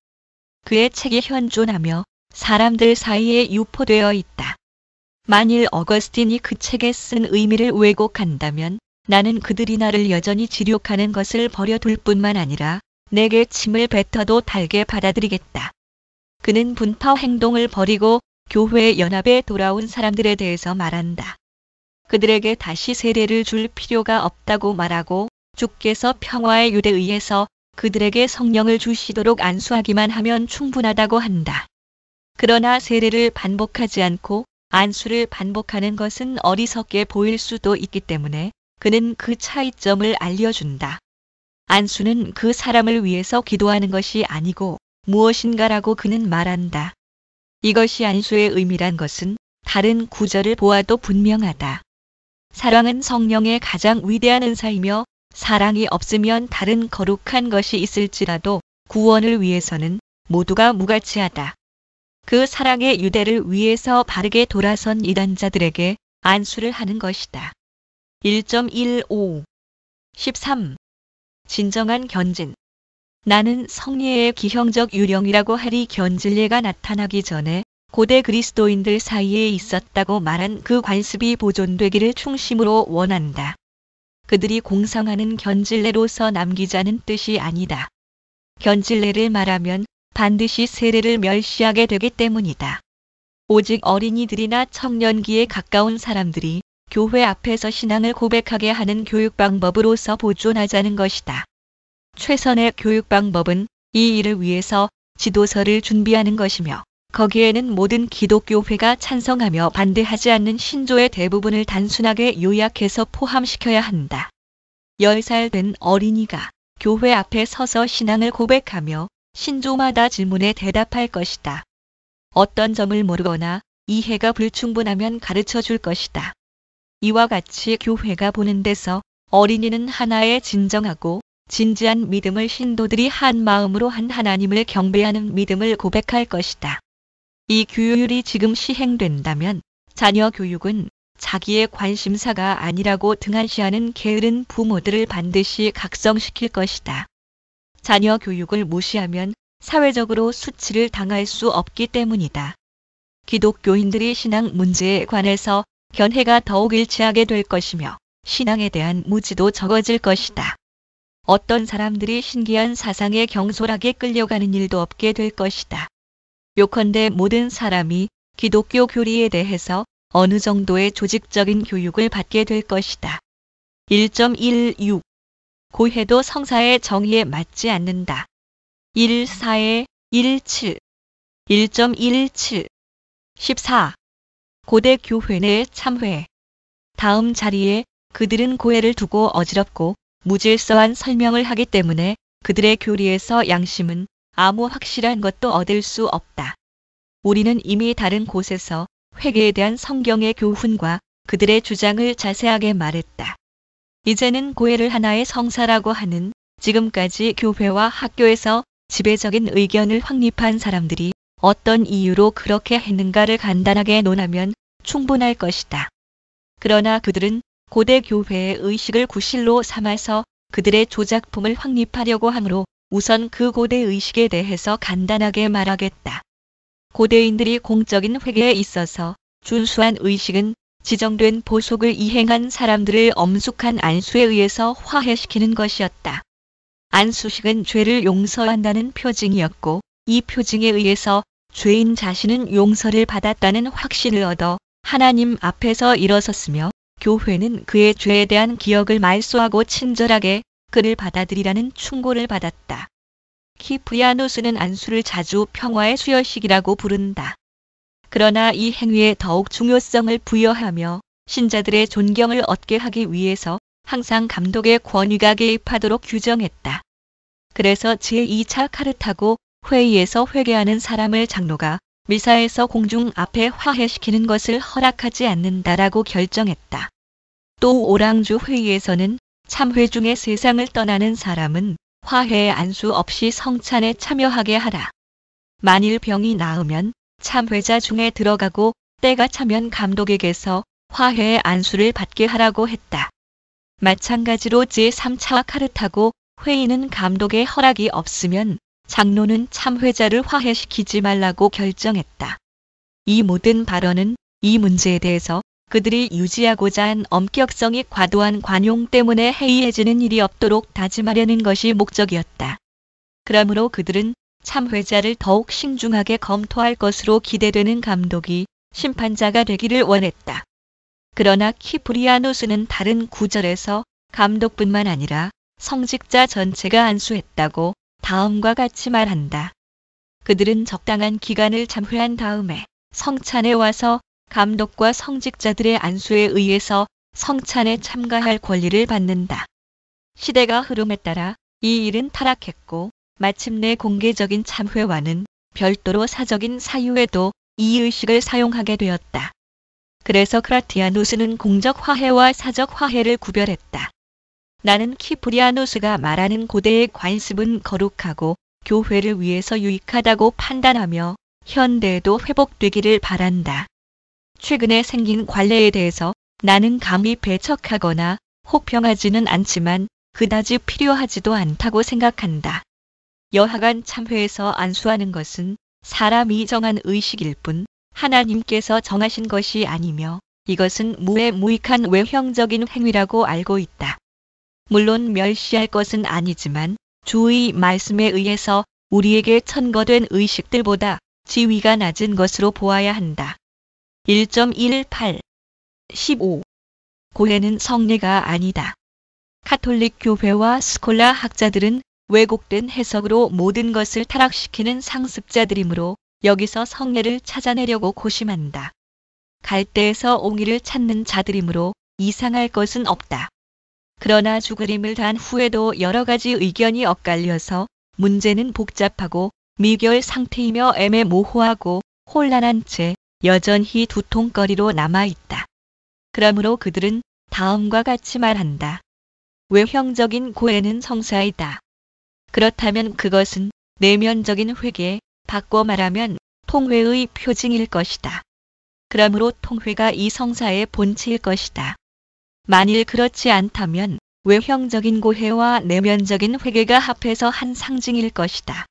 그의 책이 현존하며 사람들 사이에 유포되어 있다. 만일 어거스틴이 그 책에 쓴 의미를 왜곡한다면 나는 그들이 나를 여전히 지욕하는 것을 버려둘 뿐만 아니라 내게 침을 뱉어도 달게 받아들이겠다. 그는 분파 행동을 버리고 교회 연합에 돌아온 사람들에 대해서 말한다. 그들에게 다시 세례를 줄 필요가 없다고 말하고 주께서 평화의 유대에 의해서 그들에게 성령을 주시도록 안수하기만 하면 충분하다고 한다. 그러나 세례를 반복하지 않고 안수를 반복하는 것은 어리석게 보일 수도 있기 때문에 그는 그 차이점을 알려준다. 안수는 그 사람을 위해서 기도하는 것이 아니고 무엇인가라고 그는 말한다. 이것이 안수의 의미란 것은 다른 구절을 보아도 분명하다. 사랑은 성령의 가장 위대한 은사이며 사랑이 없으면 다른 거룩한 것이 있을지라도 구원을 위해서는 모두가 무가치하다. 그 사랑의 유대를 위해서 바르게 돌아선 이단자들에게 안수를 하는 것이다. 1.15 13. 진정한 견진. 나는 성례의 기형적 유령이라고 하리 견질례가 나타나기 전에 고대 그리스도인들 사이에 있었다고 말한 그 관습이 보존되기를 충심으로 원한다. 그들이 공성하는 견질례로서 남기자는 뜻이 아니다. 견질례를 말하면 반드시 세례를 멸시하게 되기 때문이다. 오직 어린이들이나 청년기에 가까운 사람들이 교회 앞에서 신앙을 고백하게 하는 교육 방법으로서 보존하자는 것이다. 최선의 교육 방법은 이 일을 위해서 지도서를 준비하는 것이며 거기에는 모든 기독교회가 찬성하며 반대하지 않는 신조의 대부분을 단순하게 요약해서 포함시켜야 한다. 10살 된 어린이가 교회 앞에 서서 신앙을 고백하며 신조마다 질문에 대답할 것이다. 어떤 점을 모르거나 이해가 불충분하면 가르쳐 줄 것이다. 이와 같이 교회가 보는 데서 어린이는 하나의 진정하고 진지한 믿음을 신도들이 한 마음으로 한 하나님을 경배하는 믿음을 고백할 것이다. 이 규율이 지금 시행된다면 자녀 교육은 자기의 관심사가 아니라고 등한시하는 게으른 부모들을 반드시 각성시킬 것이다. 자녀 교육을 무시하면 사회적으로 수치를 당할 수 없기 때문이다. 기독교인들이 신앙 문제에 관해서 견해가 더욱 일치하게 될 것이며 신앙에 대한 무지도 적어질 것이다. 어떤 사람들이 신기한 사상에 경솔하게 끌려가는 일도 없게 될 것이다. 요컨대 모든 사람이 기독교 교리에 대해서 어느 정도의 조직적인 교육을 받게 될 것이다. 1.16 고해도 성사의 정의에 맞지 않는다. 1.4에 1.7 1.17 14 고대 교회 내 참회. 다음 자리에 그들은 고해를 두고 어지럽고 무질서한 설명을 하기 때문에 그들의 교리에서 양심은 아무 확실한 것도 얻을 수 없다. 우리는 이미 다른 곳에서 회개에 대한 성경의 교훈과 그들의 주장을 자세하게 말했다. 이제는 고해를 하나의 성사라고 하는 지금까지 교회와 학교에서 지배적인 의견을 확립한 사람들이 어떤 이유로 그렇게 했는가를 간단하게 논하면 충분할 것이다. 그러나 그들은 고대 교회의 의식을 구실로 삼아서 그들의 조작품을 확립하려고 하므로 우선 그 고대 의식에 대해서 간단하게 말하겠다. 고대인들이 공적인 회개에 있어서 준수한 의식은 지정된 보속을 이행한 사람들을 엄숙한 안수에 의해서 화해시키는 것이었다. 안수식은 죄를 용서한다는 표징이었고 이 표징에 의해서 죄인 자신은 용서를 받았다는 확신을 얻어 하나님 앞에서 일어섰으며 교회는 그의 죄에 대한 기억을 말소하고 친절하게 그를 받아들이라는 충고를 받았다. 키프리아누스는 안수를 자주 평화의 수여식이라고 부른다. 그러나 이 행위에 더욱 중요성을 부여하며 신자들의 존경을 얻게 하기 위해서 항상 감독의 권위가 개입하도록 규정했다. 그래서 제2차 카르타고 회의에서 회개하는 사람을 장로가 미사에서 공중 앞에 화해시키는 것을 허락하지 않는다라고 결정했다. 또 오랑주 회의에서는 참회 중에 세상을 떠나는 사람은 화해의 안수 없이 성찬에 참여하게 하라. 만일 병이 나으면 참회자 중에 들어가고 때가 차면 감독에게서 화해의 안수를 받게 하라고 했다. 마찬가지로 제3차 카르타고 회의는 감독의 허락이 없으면 장로는 참회자를 화해시키지 말라고 결정했다. 이 모든 발언은 이 문제에 대해서 그들이 유지하고자 한 엄격성이 과도한 관용 때문에 해이해지는 일이 없도록 다짐하려는 것이 목적이었다. 그러므로 그들은 참회자를 더욱 신중하게 검토할 것으로 기대되는 감독이 심판자가 되기를 원했다. 그러나 키프리아누스는 다른 구절에서 감독뿐만 아니라 성직자 전체가 안수했다고 다음과 같이 말한다. 그들은 적당한 기간을 참회한 다음에 성찬에 와서 감독과 성직자들의 안수에 의해서 성찬에 참가할 권리를 받는다. 시대가 흐름에 따라 이 일은 타락했고 마침내 공개적인 참회와는 별도로 사적인 사유에도 이 의식을 사용하게 되었다. 그래서 크라티아누스는 공적 화해와 사적 화해를 구별했다. 나는 키프리아누스가 말하는 고대의 관습은 거룩하고 교회를 위해서 유익하다고 판단하며 현대에도 회복되기를 바란다. 최근에 생긴 관례에 대해서 나는 감히 배척하거나 혹평하지는 않지만 그다지 필요하지도 않다고 생각한다. 여하간 참회에서 안수하는 것은 사람이 정한 의식일 뿐 하나님께서 정하신 것이 아니며 이것은 무해무익한 외형적인 행위라고 알고 있다. 물론 멸시할 것은 아니지만 주의 말씀에 의해서 우리에게 천거된 의식들보다 지위가 낮은 것으로 보아야 한다. 1.18 15. 고해는 성례가 아니다. 카톨릭 교회와 스콜라 학자들은 왜곡된 해석으로 모든 것을 타락시키는 상습자들이므로 여기서 성례를 찾아내려고 고심한다. 갈대에서 옹이를 찾는 자들이므로 이상할 것은 없다. 그러나 죽으림을 단 후에도 여러 가지 의견이 엇갈려서 문제는 복잡하고 미결 상태이며 애매모호하고 혼란한 채 여전히 두통거리로 남아있다. 그러므로 그들은 다음과 같이 말한다. 외형적인 고해는 성사이다. 그렇다면 그것은 내면적인 회개, 바꿔 말하면 통회의 표징일 것이다. 그러므로 통회가 이 성사의 본체일 것이다. 만일 그렇지 않다면 외형적인 고해와 내면적인 회개가 합해서 한 상징일 것이다.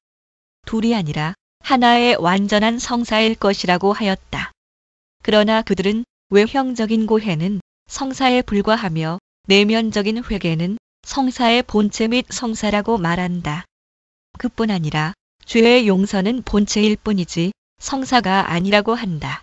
둘이 아니라 하나의 완전한 성사일 것이라고 하였다. 그러나 그들은 외형적인 고해는 성사에 불과하며 내면적인 회개는 성사의 본체 및 성사라고 말한다. 그뿐 아니라 죄의 용서는 본체일 뿐이지 성사가 아니라고 한다.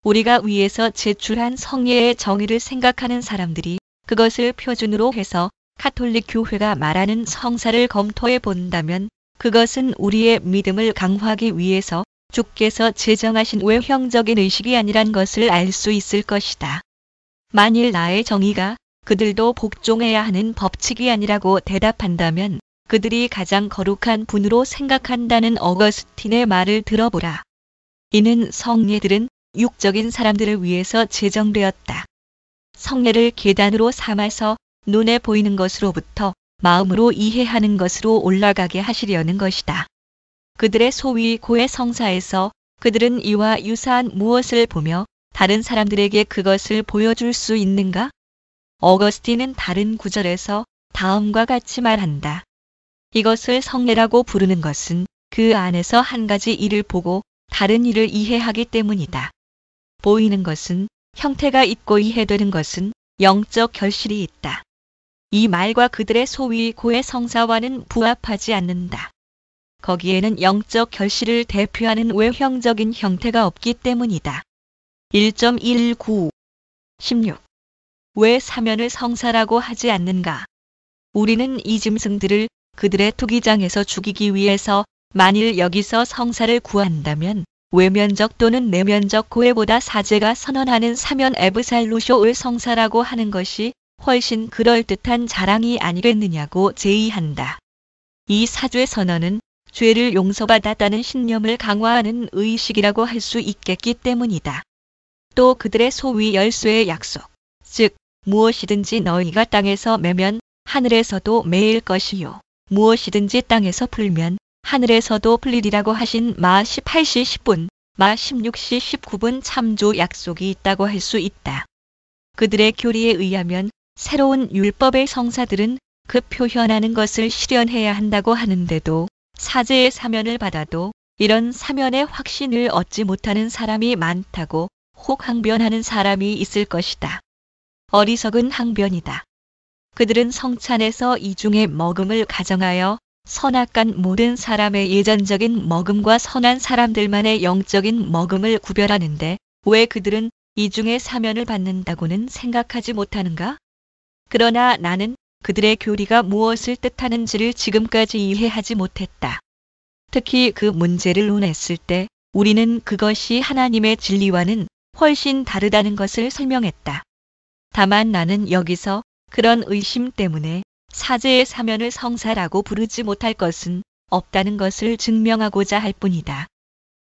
우리가 위에서 제출한 성례의 정의를 생각하는 사람들이 그것을 표준으로 해서 카톨릭 교회가 말하는 성사를 검토해 본다면 그것은 우리의 믿음을 강화하기 위해서 주께서 제정하신 외형적인 의식이 아니란 것을 알 수 있을 것이다. 만일 나의 정의가 그들도 복종해야 하는 법칙이 아니라고 대답한다면 그들이 가장 거룩한 분으로 생각한다는 어거스틴의 말을 들어보라. 이는 성례들은 육적인 사람들을 위해서 제정되었다. 성례를 계단으로 삼아서 눈에 보이는 것으로부터 마음으로 이해하는 것으로 올라가게 하시려는 것이다. 그들의 소위 고해 성사에서 그들은 이와 유사한 무엇을 보며 다른 사람들에게 그것을 보여줄 수 있는가? 어거스틴은 다른 구절에서 다음과 같이 말한다. 이것을 성례라고 부르는 것은 그 안에서 한 가지 일을 보고 다른 일을 이해하기 때문이다. 보이는 것은 형태가 있고 이해되는 것은 영적 결실이 있다. 이 말과 그들의 소위 고해 성사와는 부합하지 않는다. 거기에는 영적 결실을 대표하는 외형적인 형태가 없기 때문이다. 1.19 16. 왜 사면을 성사라고 하지 않는가? 우리는 이 짐승들을 그들의 투기장에서 죽이기 위해서 만일 여기서 성사를 구한다면 외면적 또는 내면적 고해보다 사제가 선언하는 사면 에브살루쇼을 성사라고 하는 것이 훨씬 그럴듯한 자랑이 아니겠느냐고 제의한다. 이 사죄 선언은 죄를 용서받았다는 신념을 강화하는 의식이라고 할 수 있겠기 때문이다. 또 그들의 소위 열쇠의 약속, 즉 무엇이든지 너희가 땅에서 매면 하늘에서도 매일 것이요 무엇이든지 땅에서 풀면 하늘에서도 풀리리라고 하신 마 18시 10분, 마 16시 19분 참조 약속이 있다고 할 수 있다. 그들의 교리에 의하면 새로운 율법의 성사들은 그 표현하는 것을 실현해야 한다고 하는데도 사제의 사면을 받아도 이런 사면의 확신을 얻지 못하는 사람이 많다고 혹 항변하는 사람이 있을 것이다. 어리석은 항변이다. 그들은 성찬에서 이중의 먹음을 가정하여 선악간 모든 사람의 예전적인 먹음과 선한 사람들만의 영적인 먹음을 구별하는데 왜 그들은 이중의 사면을 받는다고는 생각하지 못하는가? 그러나 나는 그들의 교리가 무엇을 뜻하는지를 지금까지 이해하지 못했다. 특히 그 문제를 논했을 때 우리는 그것이 하나님의 진리와는 훨씬 다르다는 것을 설명했다. 다만 나는 여기서 그런 의심 때문에 사제의 사면을 성사라고 부르지 못할 것은 없다는 것을 증명하고자 할 뿐이다.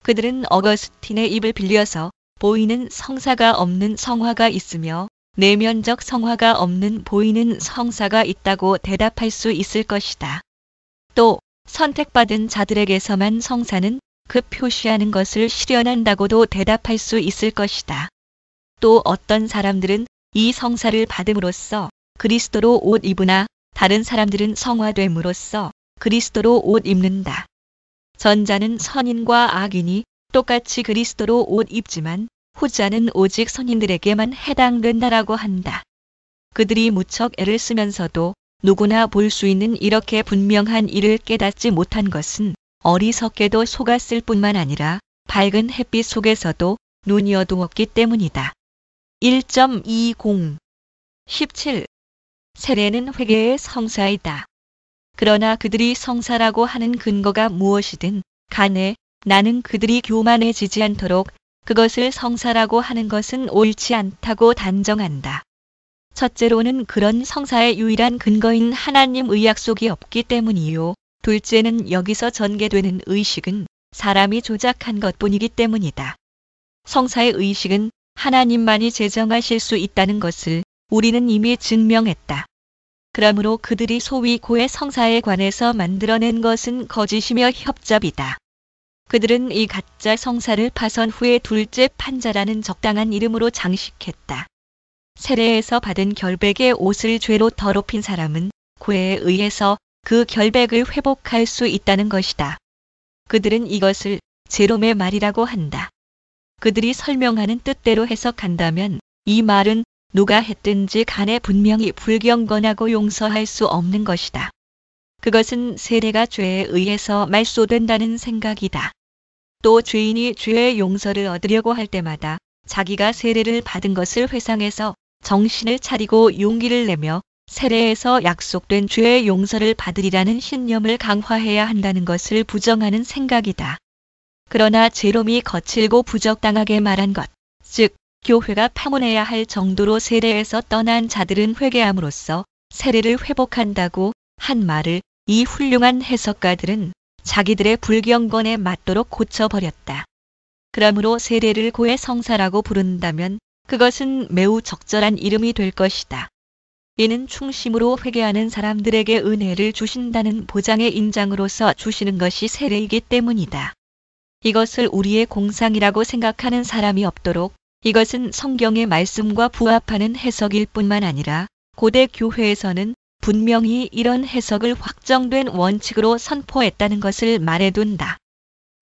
그들은 어거스틴의 입을 빌려서 보이는 성사가 없는 성화가 있으며 내면적 성화가 없는 보이는 성사가 있다고 대답할 수 있을 것이다. 또 선택받은 자들에게서만 성사는 그 표시하는 것을 실현한다고도 대답할 수 있을 것이다. 또 어떤 사람들은 이 성사를 받음으로써 그리스도로 옷 입으나 다른 사람들은 성화됨으로써 그리스도로 옷 입는다. 전자는 선인과 악인이 똑같이 그리스도로 옷 입지만 후자는 오직 선인들에게만 해당된다라고 한다. 그들이 무척 애를 쓰면서도 누구나 볼 수 있는 이렇게 분명한 일을 깨닫지 못한 것은 어리석게도 속았을 뿐만 아니라 밝은 햇빛 속에서도 눈이 어두웠기 때문이다. 1.20 17. 세례는 회개의 성사이다. 그러나 그들이 성사라고 하는 근거가 무엇이든 간에 나는 그들이 교만해지지 않도록 그것을 성사라고 하는 것은 옳지 않다고 단정한다. 첫째로는 그런 성사의 유일한 근거인 하나님의 약속이 없기 때문이요. 둘째는 여기서 전개되는 의식은 사람이 조작한 것뿐이기 때문이다. 성사의 의식은 하나님만이 제정하실 수 있다는 것을 우리는 이미 증명했다. 그러므로 그들이 소위 고의 성사에 관해서 만들어낸 것은 거짓이며 협잡이다. 그들은 이 가짜 성사를 파선 후에 둘째 판자라는 적당한 이름으로 장식했다. 세례에서 받은 결백의 옷을 죄로 더럽힌 사람은 고에 의해서 그 결백을 회복할 수 있다는 것이다. 그들은 이것을 제롬의 말이라고 한다. 그들이 설명하는 뜻대로 해석한다면 이 말은 누가 했든지 간에 분명히 불경건하고 용서할 수 없는 것이다. 그것은 세례가 죄에 의해서 말소된다는 생각이다. 또 죄인이 죄의 용서를 얻으려고 할 때마다 자기가 세례를 받은 것을 회상해서 정신을 차리고 용기를 내며 세례에서 약속된 죄의 용서를 받으리라는 신념을 강화해야 한다는 것을 부정하는 생각이다. 그러나 제롬이 거칠고 부적당하게 말한 것, 즉 교회가 파문해야 할 정도로 세례에서 떠난 자들은 회개함으로써 세례를 회복한다고 한 말을 이 훌륭한 해석가들은 자기들의 불경건에 맞도록 고쳐버렸다. 그러므로 세례를 고의 성사라고 부른다면 그것은 매우 적절한 이름이 될 것이다. 이는 충심으로 회개하는 사람들에게 은혜를 주신다는 보장의 인장으로서 주시는 것이 세례이기 때문이다. 이것을 우리의 공상이라고 생각하는 사람이 없도록 이것은 성경의 말씀과 부합하는 해석일 뿐만 아니라 고대 교회에서는 분명히 이런 해석을 확정된 원칙으로 선포했다는 것을 말해둔다.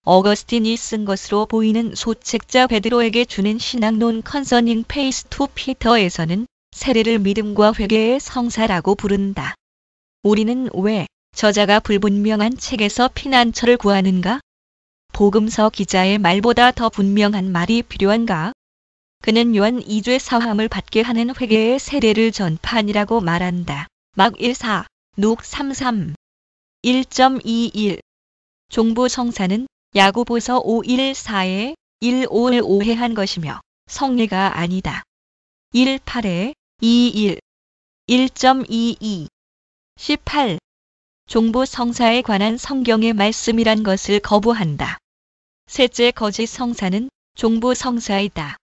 어거스틴이 쓴 것으로 보이는 소책자 베드로에게 주는 신학론 컨서닝 페이스 투 피터에서는 세례를 믿음과 회개의 성사라고 부른다. 우리는 왜 저자가 불분명한 책에서 피난처를 구하는가? 복음서 기자의 말보다 더 분명한 말이 필요한가? 그는 요한 2죄 사함을 받게 하는 회개의 세례를 전파하니라고 말한다. 막 1:4, 룩 3:3, 1.21. 종부 성사는 야고보서 5:1-4에 1:5을 오해한 것이며 성례가 아니다. 1:8에 2:1, 1.22, 18. 종부 성사에 관한 성경의 말씀이란 것을 거부한다. 셋째 거짓 성사는 종부 성사이다.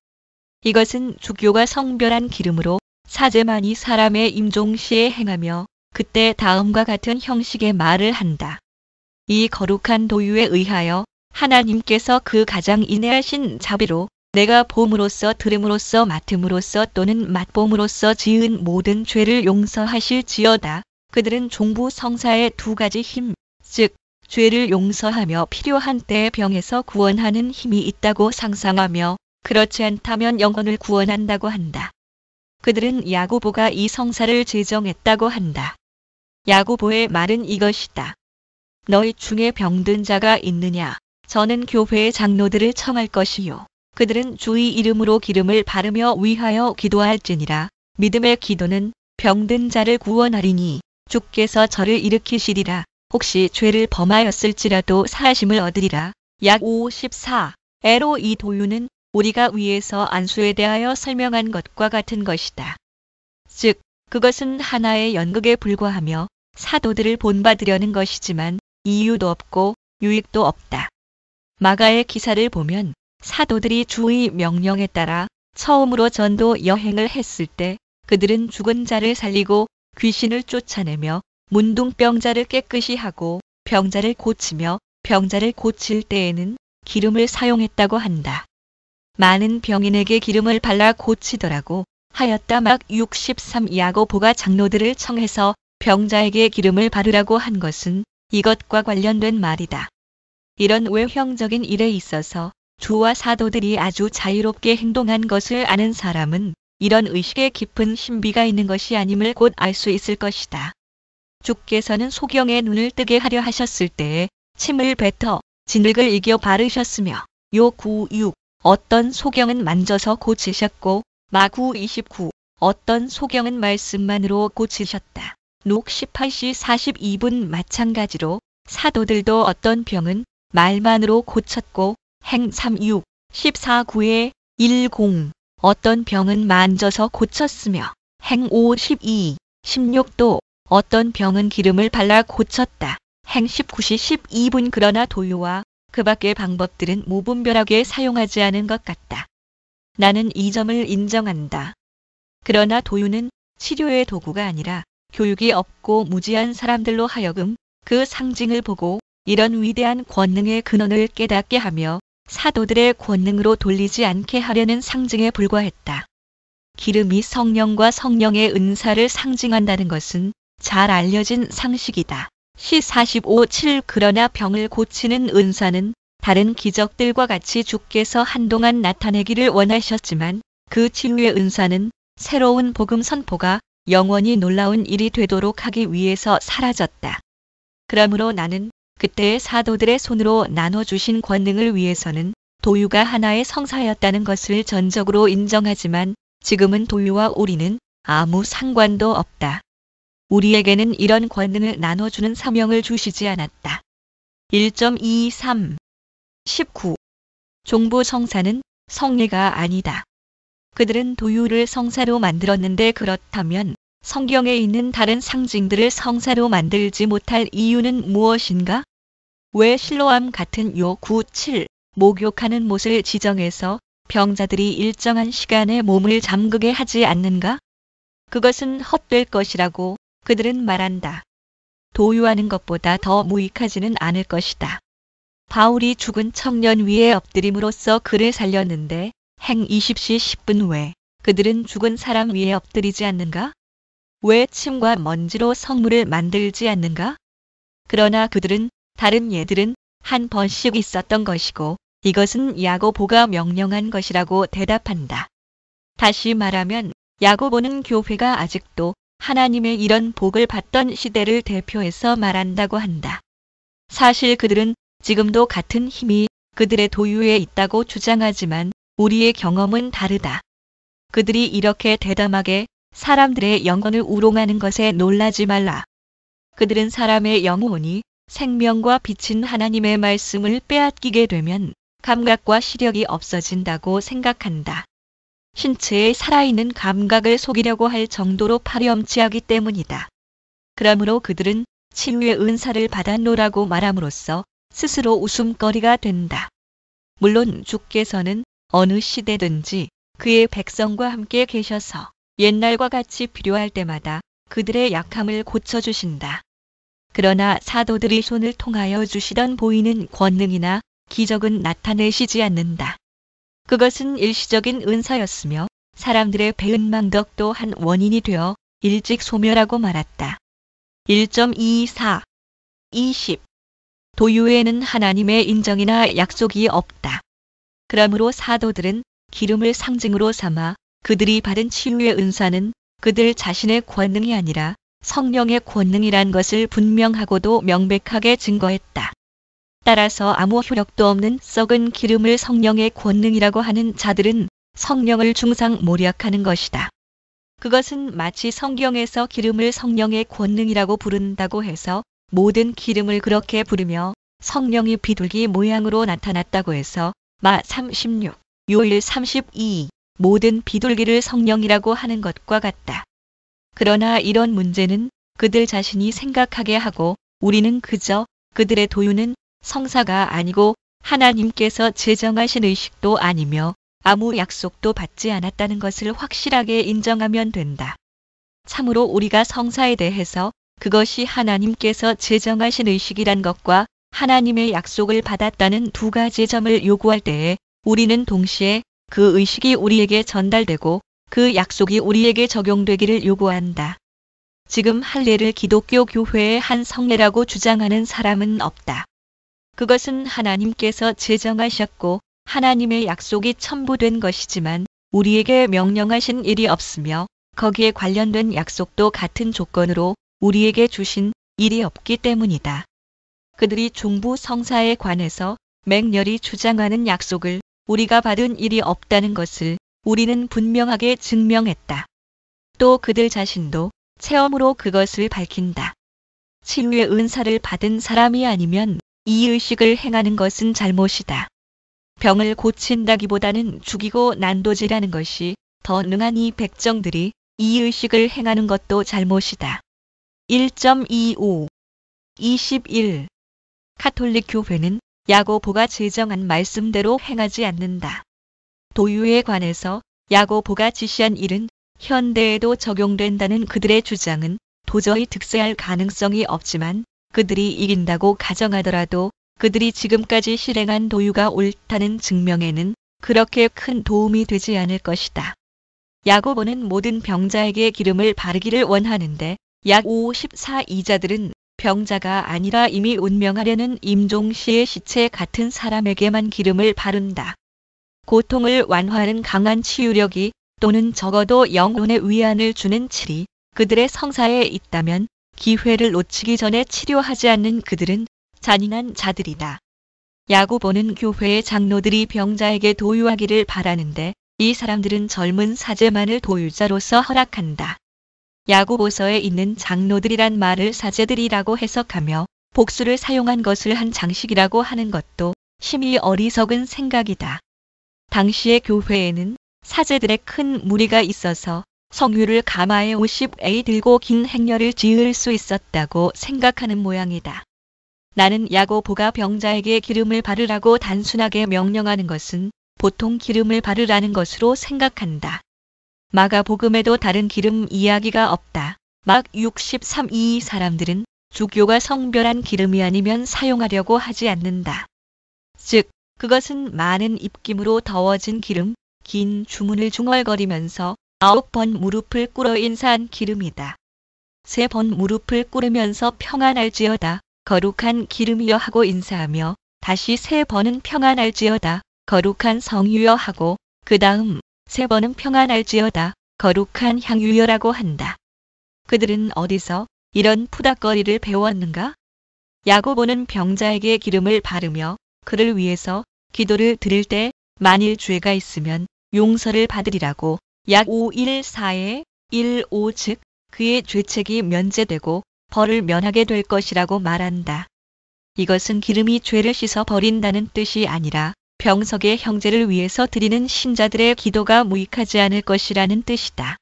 이것은 주교가 성별한 기름으로 사제만이 사람의 임종시에 행하며 그때 다음과 같은 형식의 말을 한다. 이 거룩한 도유에 의하여 하나님께서 그 가장 인내하신 자비로 내가 봄으로써 들음으로써 맡음으로써 또는 맛봄으로써 지은 모든 죄를 용서하실지어다. 그들은 종부 성사의 두 가지 힘, 즉 죄를 용서하며 필요한 때에 병에서 구원하는 힘이 있다고 상상하며 그렇지 않다면 영혼을 구원한다고 한다. 그들은 야고보가 이 성사를 제정했다고 한다. 야고보의 말은 이것이다. 너희 중에 병든 자가 있느냐? 저는 교회의 장로들을 청할 것이요. 그들은 주의 이름으로 기름을 바르며 위하여 기도할지니라. 믿음의 기도는 병든 자를 구원하리니 주께서 저를 일으키시리라. 혹시 죄를 범하였을지라도 사하심을 얻으리라. 약 54. 에로 이 도유는 우리가 위에서 안수에 대하여 설명한 것과 같은 것이다. 즉, 그것은 하나의 연극에 불과하며 사도들을 본받으려는 것이지만 이유도 없고 유익도 없다. 마가의 기사를 보면 사도들이 주의 명령에 따라 처음으로 전도 여행을 했을 때 그들은 죽은 자를 살리고 귀신을 쫓아내며 문둥병자를 깨끗이 하고 병자를 고치며 병자를 고칠 때에는 기름을 사용했다고 한다. 많은 병인에게 기름을 발라 고치더라고 하였다. 막 63. 야고보가 장로들을 청해서 병자에게 기름을 바르라고 한 것은 이것과 관련된 말이다. 이런 외형적인 일에 있어서 주와 사도들이 아주 자유롭게 행동한 것을 아는 사람은 이런 의식에 깊은 신비가 있는 것이 아님을 곧 알 수 있을 것이다. 주께서는 소경의 눈을 뜨게 하려 하셨을 때에 침을 뱉어 진흙을 이겨 바르셨으며 요 96 어떤 소경은 만져서 고치셨고 마구 29 어떤 소경은 말씀만으로 고치셨다. 녹 18시 42분 마찬가지로 사도들도 어떤 병은 말만으로 고쳤고 행 36 14구에 10 어떤 병은 만져서 고쳤으며 행 52 16도 어떤 병은 기름을 발라 고쳤다. 행 19시 12분 그러나 도유와 그 밖의 방법들은 무분별하게 사용하지 않은 것 같다. 나는 이 점을 인정한다. 그러나 도유는 치료의 도구가 아니라 교육이 없고 무지한 사람들로 하여금 그 상징을 보고 이런 위대한 권능의 근원을 깨닫게 하며 사도들의 권능으로 돌리지 않게 하려는 상징에 불과했다. 기름이 성령과 성령의 은사를 상징한다는 것은 잘 알려진 상식이다. 시 45:7 그러나 병을 고치는 은사는 다른 기적들과 같이 주께서 한동안 나타내기를 원하셨지만 그 치유의 은사는 새로운 복음 선포가 영원히 놀라운 일이 되도록 하기 위해서 사라졌다. 그러므로 나는 그때의 사도들의 손으로 나눠주신 권능을 위해서는 도유가 하나의 성사였다는 것을 전적으로 인정하지만 지금은 도유와 우리는 아무 상관도 없다. 우리에게는 이런 권능을 나눠주는 사명을 주시지 않았다. 1.23 19 종부 성사는 성례가 아니다. 그들은 도유를 성사로 만들었는데 그렇다면 성경에 있는 다른 상징들을 성사로 만들지 못할 이유는 무엇인가? 왜 실로암 같은 요 9, 7 목욕하는 못을 지정해서 병자들이 일정한 시간에 몸을 잠그게 하지 않는가? 그것은 헛될 것이라고 그들은 말한다. 도유하는 것보다 더 무익하지는 않을 것이다. 바울이 죽은 청년 위에 엎드림으로써 그를 살렸는데 행 20시 10분 외 그들은 죽은 사람 위에 엎드리지 않는가? 왜 침과 먼지로 성물을 만들지 않는가? 그러나 그들은 다른 예들은 한 번씩 있었던 것이고 이것은 야고보가 명령한 것이라고 대답한다. 다시 말하면 야고보는 교회가 아직도 하나님의 이런 복을 받던 시대를 대표해서 말한다고 한다. 사실 그들은 지금도 같은 힘이 그들의 도유에 있다고 주장하지만 우리의 경험은 다르다. 그들이 이렇게 대담하게 사람들의 영혼을 우롱하는 것에 놀라지 말라. 그들은 사람의 영혼이 생명과 비친 하나님의 말씀을 빼앗기게 되면 감각과 시력이 없어진다고 생각한다. 신체에 살아있는 감각을 속이려고 할 정도로 파렴치하기 때문이다. 그러므로 그들은 치유의 은사를 받았노라고 말함으로써 스스로 웃음거리가 된다. 물론 주께서는 어느 시대든지 그의 백성과 함께 계셔서 옛날과 같이 필요할 때마다 그들의 약함을 고쳐주신다. 그러나 사도들이 손을 통하여 주시던 보이는 권능이나 기적은 나타내시지 않는다. 그것은 일시적인 은사였으며 사람들의 배은망덕 또한 원인이 되어 일찍 소멸하고 말았다. 1.24 20 도유에는 하나님의 인정이나 약속이 없다. 그러므로 사도들은 기름을 상징으로 삼아 그들이 받은 치유의 은사는 그들 자신의 권능이 아니라 성령의 권능이란 것을 분명하고도 명백하게 증거했다. 따라서 아무 효력도 없는 썩은 기름을 성령의 권능이라고 하는 자들은 성령을 중상모략하는 것이다. 그것은 마치 성경에서 기름을 성령의 권능이라고 부른다고 해서 모든 기름을 그렇게 부르며 성령이 비둘기 모양으로 나타났다고 해서 마 36, 요일 32 모든 비둘기를 성령이라고 하는 것과 같다. 그러나 이런 문제는 그들 자신이 생각하게 하고 우리는 그저 그들의 도유는 성사가 아니고 하나님께서 제정하신 의식도 아니며 아무 약속도 받지 않았다는 것을 확실하게 인정하면 된다. 참으로 우리가 성사에 대해서 그것이 하나님께서 제정하신 의식이란 것과 하나님의 약속을 받았다는 두 가지 점을 요구할 때에 우리는 동시에 그 의식이 우리에게 전달되고 그 약속이 우리에게 적용되기를 요구한다. 지금 할례를 기독교 교회의 한 성례라고 주장하는 사람은 없다. 그것은 하나님께서 제정하셨고 하나님의 약속이 첨부된 것이지만 우리에게 명령하신 일이 없으며 거기에 관련된 약속도 같은 조건으로 우리에게 주신 일이 없기 때문이다. 그들이 중부 성사에 관해서 맹렬히 주장하는 약속을 우리가 받은 일이 없다는 것을 우리는 분명하게 증명했다. 또 그들 자신도 체험으로 그것을 밝힌다. 치유의 은사를 받은 사람이 아니면 이 의식을 행하는 것은 잘못이다. 병을 고친다기보다는 죽이고 난도질하는 것이 더 능한 이 백정들이 이 의식을 행하는 것도 잘못이다. 1.25 21. 가톨릭 교회는 야고보가 제정한 말씀대로 행하지 않는다. 도유에 관해서 야고보가 지시한 일은 현대에도 적용된다는 그들의 주장은 도저히 득세할 가능성이 없지만 그들이 이긴다고 가정하더라도 그들이 지금까지 실행한 도유가 옳다는 증명에는 그렇게 큰 도움이 되지 않을 것이다. 야고보는 모든 병자에게 기름을 바르기를 원하는데 약 54 이자들은 병자가 아니라 이미 운명하려는 임종시의 시체 같은 사람에게만 기름을 바른다. 고통을 완화하는 강한 치유력이 또는 적어도 영혼의 위안을 주는 칠이 그들의 성사에 있다면 기회를 놓치기 전에 치료하지 않는 그들은 잔인한 자들이다. 야고보는 교회의 장로들이 병자에게 도유하기를 바라는데 이 사람들은 젊은 사제만을 도유자로서 허락한다. 야고보서에 있는 장로들이란 말을 사제들이라고 해석하며 복수를 사용한 것을 한 장식이라고 하는 것도 심히 어리석은 생각이다. 당시의 교회에는 사제들의 큰 무리가 있어서 성유를 가마에 50에 들고 긴 행렬을 지을 수 있었다고 생각하는 모양이다. 나는 야고보가 병자에게 기름을 바르라고 단순하게 명령하는 것은 보통 기름을 바르라는 것으로 생각한다. 마가복음에도 다른 기름 이야기가 없다. 막 63. 이 사람들은 주교가 성별한 기름이 아니면 사용하려고 하지 않는다. 즉, 그것은 많은 입김으로 더워진 기름, 긴 주문을 중얼거리면서 9번 무릎을 꿇어 인사한 기름이다. 3번 무릎을 꿇으면서 평안할지어다, 거룩한 기름이여 하고 인사하며 다시 3번은 평안할지어다, 거룩한 성유여 하고 그 다음 3번은 평안할지어다, 거룩한 향유여라고 한다. 그들은 어디서 이런 푸닥거리를 배웠는가? 야고보는 병자에게 기름을 바르며 그를 위해서 기도를 드릴 때 만일 죄가 있으면 용서를 받으리라고 약 514에 15 즉 그의 죄책이 면제되고 벌을 면하게 될 것이라고 말한다. 이것은 기름이 죄를 씻어 버린다는 뜻이 아니라 병석의 형제를 위해서 드리는 신자들의 기도가 무익하지 않을 것이라는 뜻이다.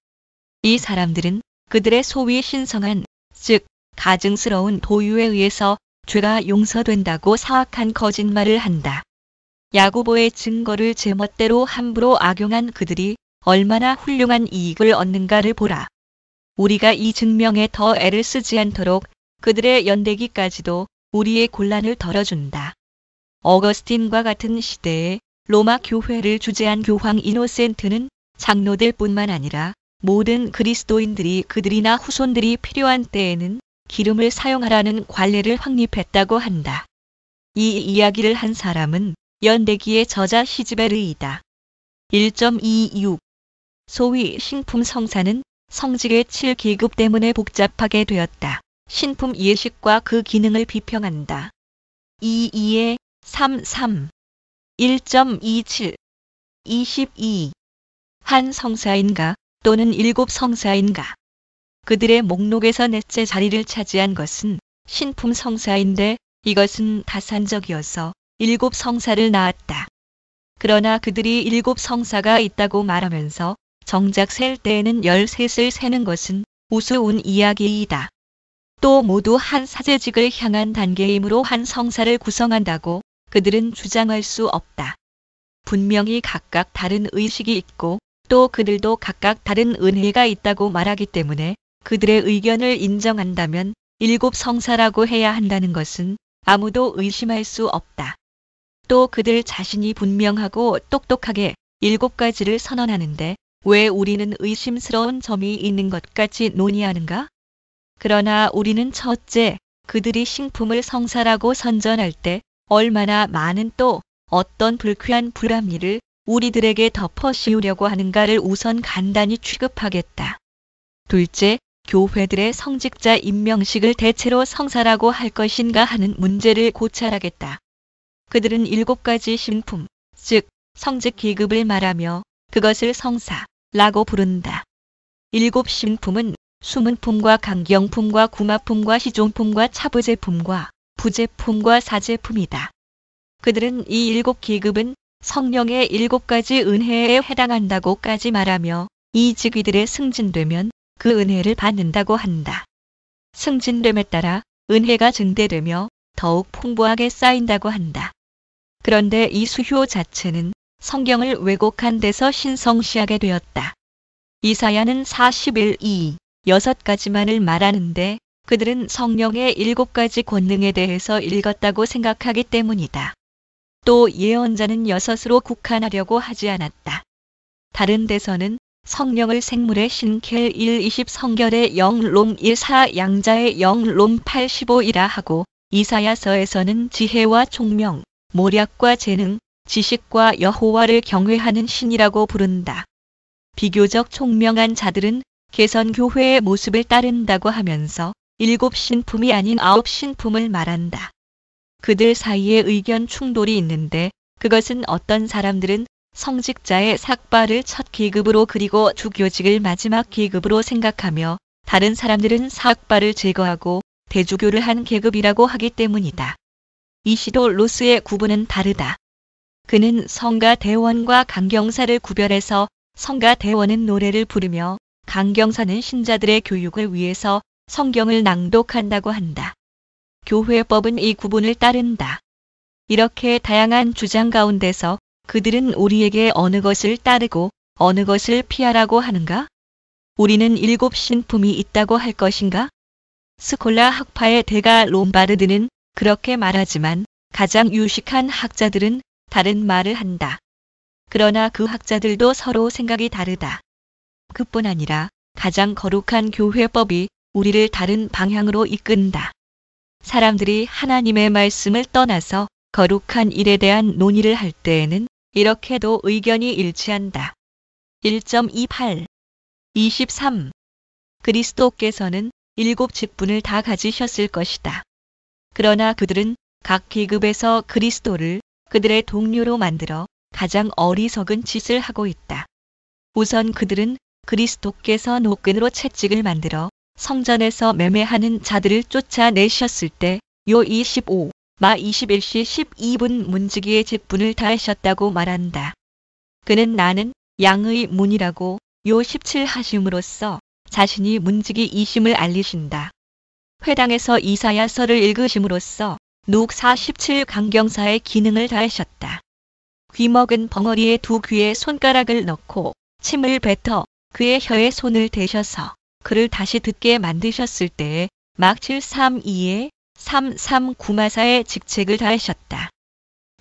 이 사람들은 그들의 소위 신성한, 즉 가증스러운 도유에 의해서 죄가 용서된다고 사악한 거짓말을 한다. 야고보의 증거를 제멋대로 함부로 악용한 그들이 얼마나 훌륭한 이익을 얻는가를 보라. 우리가 이 증명에 더 애를 쓰지 않도록 그들의 연대기까지도 우리의 곤란을 덜어준다. 어거스틴과 같은 시대에 로마 교회를 주재한 교황 이노센트는 장로들뿐만 아니라 모든 그리스도인들이 그들이나 후손들이 필요한 때에는 기름을 사용하라는 관례를 확립했다고 한다. 이 이야기를 한 사람은 연대기의 저자 시즈베르이다. 1.26 소위 신품 성사는 성직의 7계급 때문에 복잡하게 되었다. 신품 예식과 그 기능을 비평한다. 22에 33 1.27 22 한 성사인가 또는 7 성사인가. 그들의 목록에서 넷째 자리를 차지한 것은 신품 성사인데 이것은 다산적이어서 7 성사를 낳았다. 그러나 그들이 7 성사가 있다고 말하면서 정작 셀 때에는 13을 세는 것은 우스운 이야기이다. 또 모두 한 사제직을 향한 단계이므로 한 성사를 구성한다고 그들은 주장할 수 없다. 분명히 각각 다른 의식이 있고 또 그들도 각각 다른 은혜가 있다고 말하기 때문에 그들의 의견을 인정한다면 7 성사라고 해야 한다는 것은 아무도 의심할 수 없다. 또 그들 자신이 분명하고 똑똑하게 7가지를 선언하는데 왜 우리는 의심스러운 점이 있는 것 같이 논의하는가? 그러나 우리는 첫째, 그들이 신품을 성사라고 선전할 때 얼마나 많은 또 어떤 불쾌한 불합리를 우리들에게 덮어 씌우려고 하는가를 우선 간단히 취급하겠다. 둘째, 교회들의 성직자 임명식을 대체로 성사라고 할 것인가 하는 문제를 고찰하겠다. 그들은 7가지 신품, 즉 성직 계급을 말하며 그것을 성사라고 부른다. 7신품은 수문품과 강경품과 구마품과 시종품과 차부제품과 부제품과 사제품이다. 그들은 이 7계급은 성령의 7가지 은혜에 해당한다고까지 말하며 이 직위들에 승진되면 그 은혜를 받는다고 한다. 승진됨에 따라 은혜가 증대되며 더욱 풍부하게 쌓인다고 한다. 그런데 이 수효 자체는 성경을 왜곡한 데서 신성시하게 되었다. 이사야는 41이 6가지만을 말하는데 그들은 성령의 7가지 권능에 대해서 읽었다고 생각하기 때문이다. 또 예언자는 6으로 국한하려고 하지 않았다. 다른 데서는 성령을 생물의 신켈 1:20 성결의 0롬 1:4 양자의 0롬 8:15이라 하고 이사야서에서는 지혜와 총명, 모략과 재능, 지식과 여호와를 경외하는 신이라고 부른다. 비교적 총명한 자들은 개선교회의 모습을 따른다고 하면서 7신품이 아닌 9신품을 말한다. 그들 사이에 의견 충돌이 있는데 그것은 어떤 사람들은 성직자의 삭발을 첫 계급으로 그리고 주교직을 마지막 계급으로 생각하며 다른 사람들은 삭발을 제거하고 대주교를 한 계급이라고 하기 때문이다. 이시도 로스의 구분은 다르다. 그는 성가 대원과 강경사를 구별해서 성가 대원은 노래를 부르며 강경사는 신자들의 교육을 위해서 성경을 낭독한다고 한다. 교회법은 이 구분을 따른다. 이렇게 다양한 주장 가운데서 그들은 우리에게 어느 것을 따르고 어느 것을 피하라고 하는가? 우리는 7신품이 있다고 할 것인가? 스콜라 학파의 대가 롬바르드는 그렇게 말하지만 가장 유식한 학자들은 다른 말을 한다. 그러나 그 학자들도 서로 생각이 다르다. 그뿐 아니라 가장 거룩한 교회법이 우리를 다른 방향으로 이끈다. 사람들이 하나님의 말씀을 떠나서 거룩한 일에 대한 논의를 할 때에는 이렇게도 의견이 일치한다. 1.28 23 그리스도께서는 7 직분을 다 가지셨을 것이다. 그러나 그들은 각 계급에서 그리스도를 그들의 동료로 만들어 가장 어리석은 짓을 하고 있다. 우선 그들은 그리스도께서 노끈으로 채찍을 만들어 성전에서 매매하는 자들을 쫓아내셨을 때 요 25, 마 21시 12분 문지기의 직분을 다하셨다고 말한다. 그는 나는 양의 문이라고 요 17 하심으로써 자신이 문지기 2심을 알리신다. 회당에서 이사야서를 읽으심으로써 누 47 강경사의 기능을 다하셨다. 귀먹은 벙어리에 두 귀에 손가락을 넣고 침을 뱉어 그의 혀에 손을 대셔서 그를 다시 듣게 만드셨을 때에 막 732에 339마사의 직책을 다하셨다.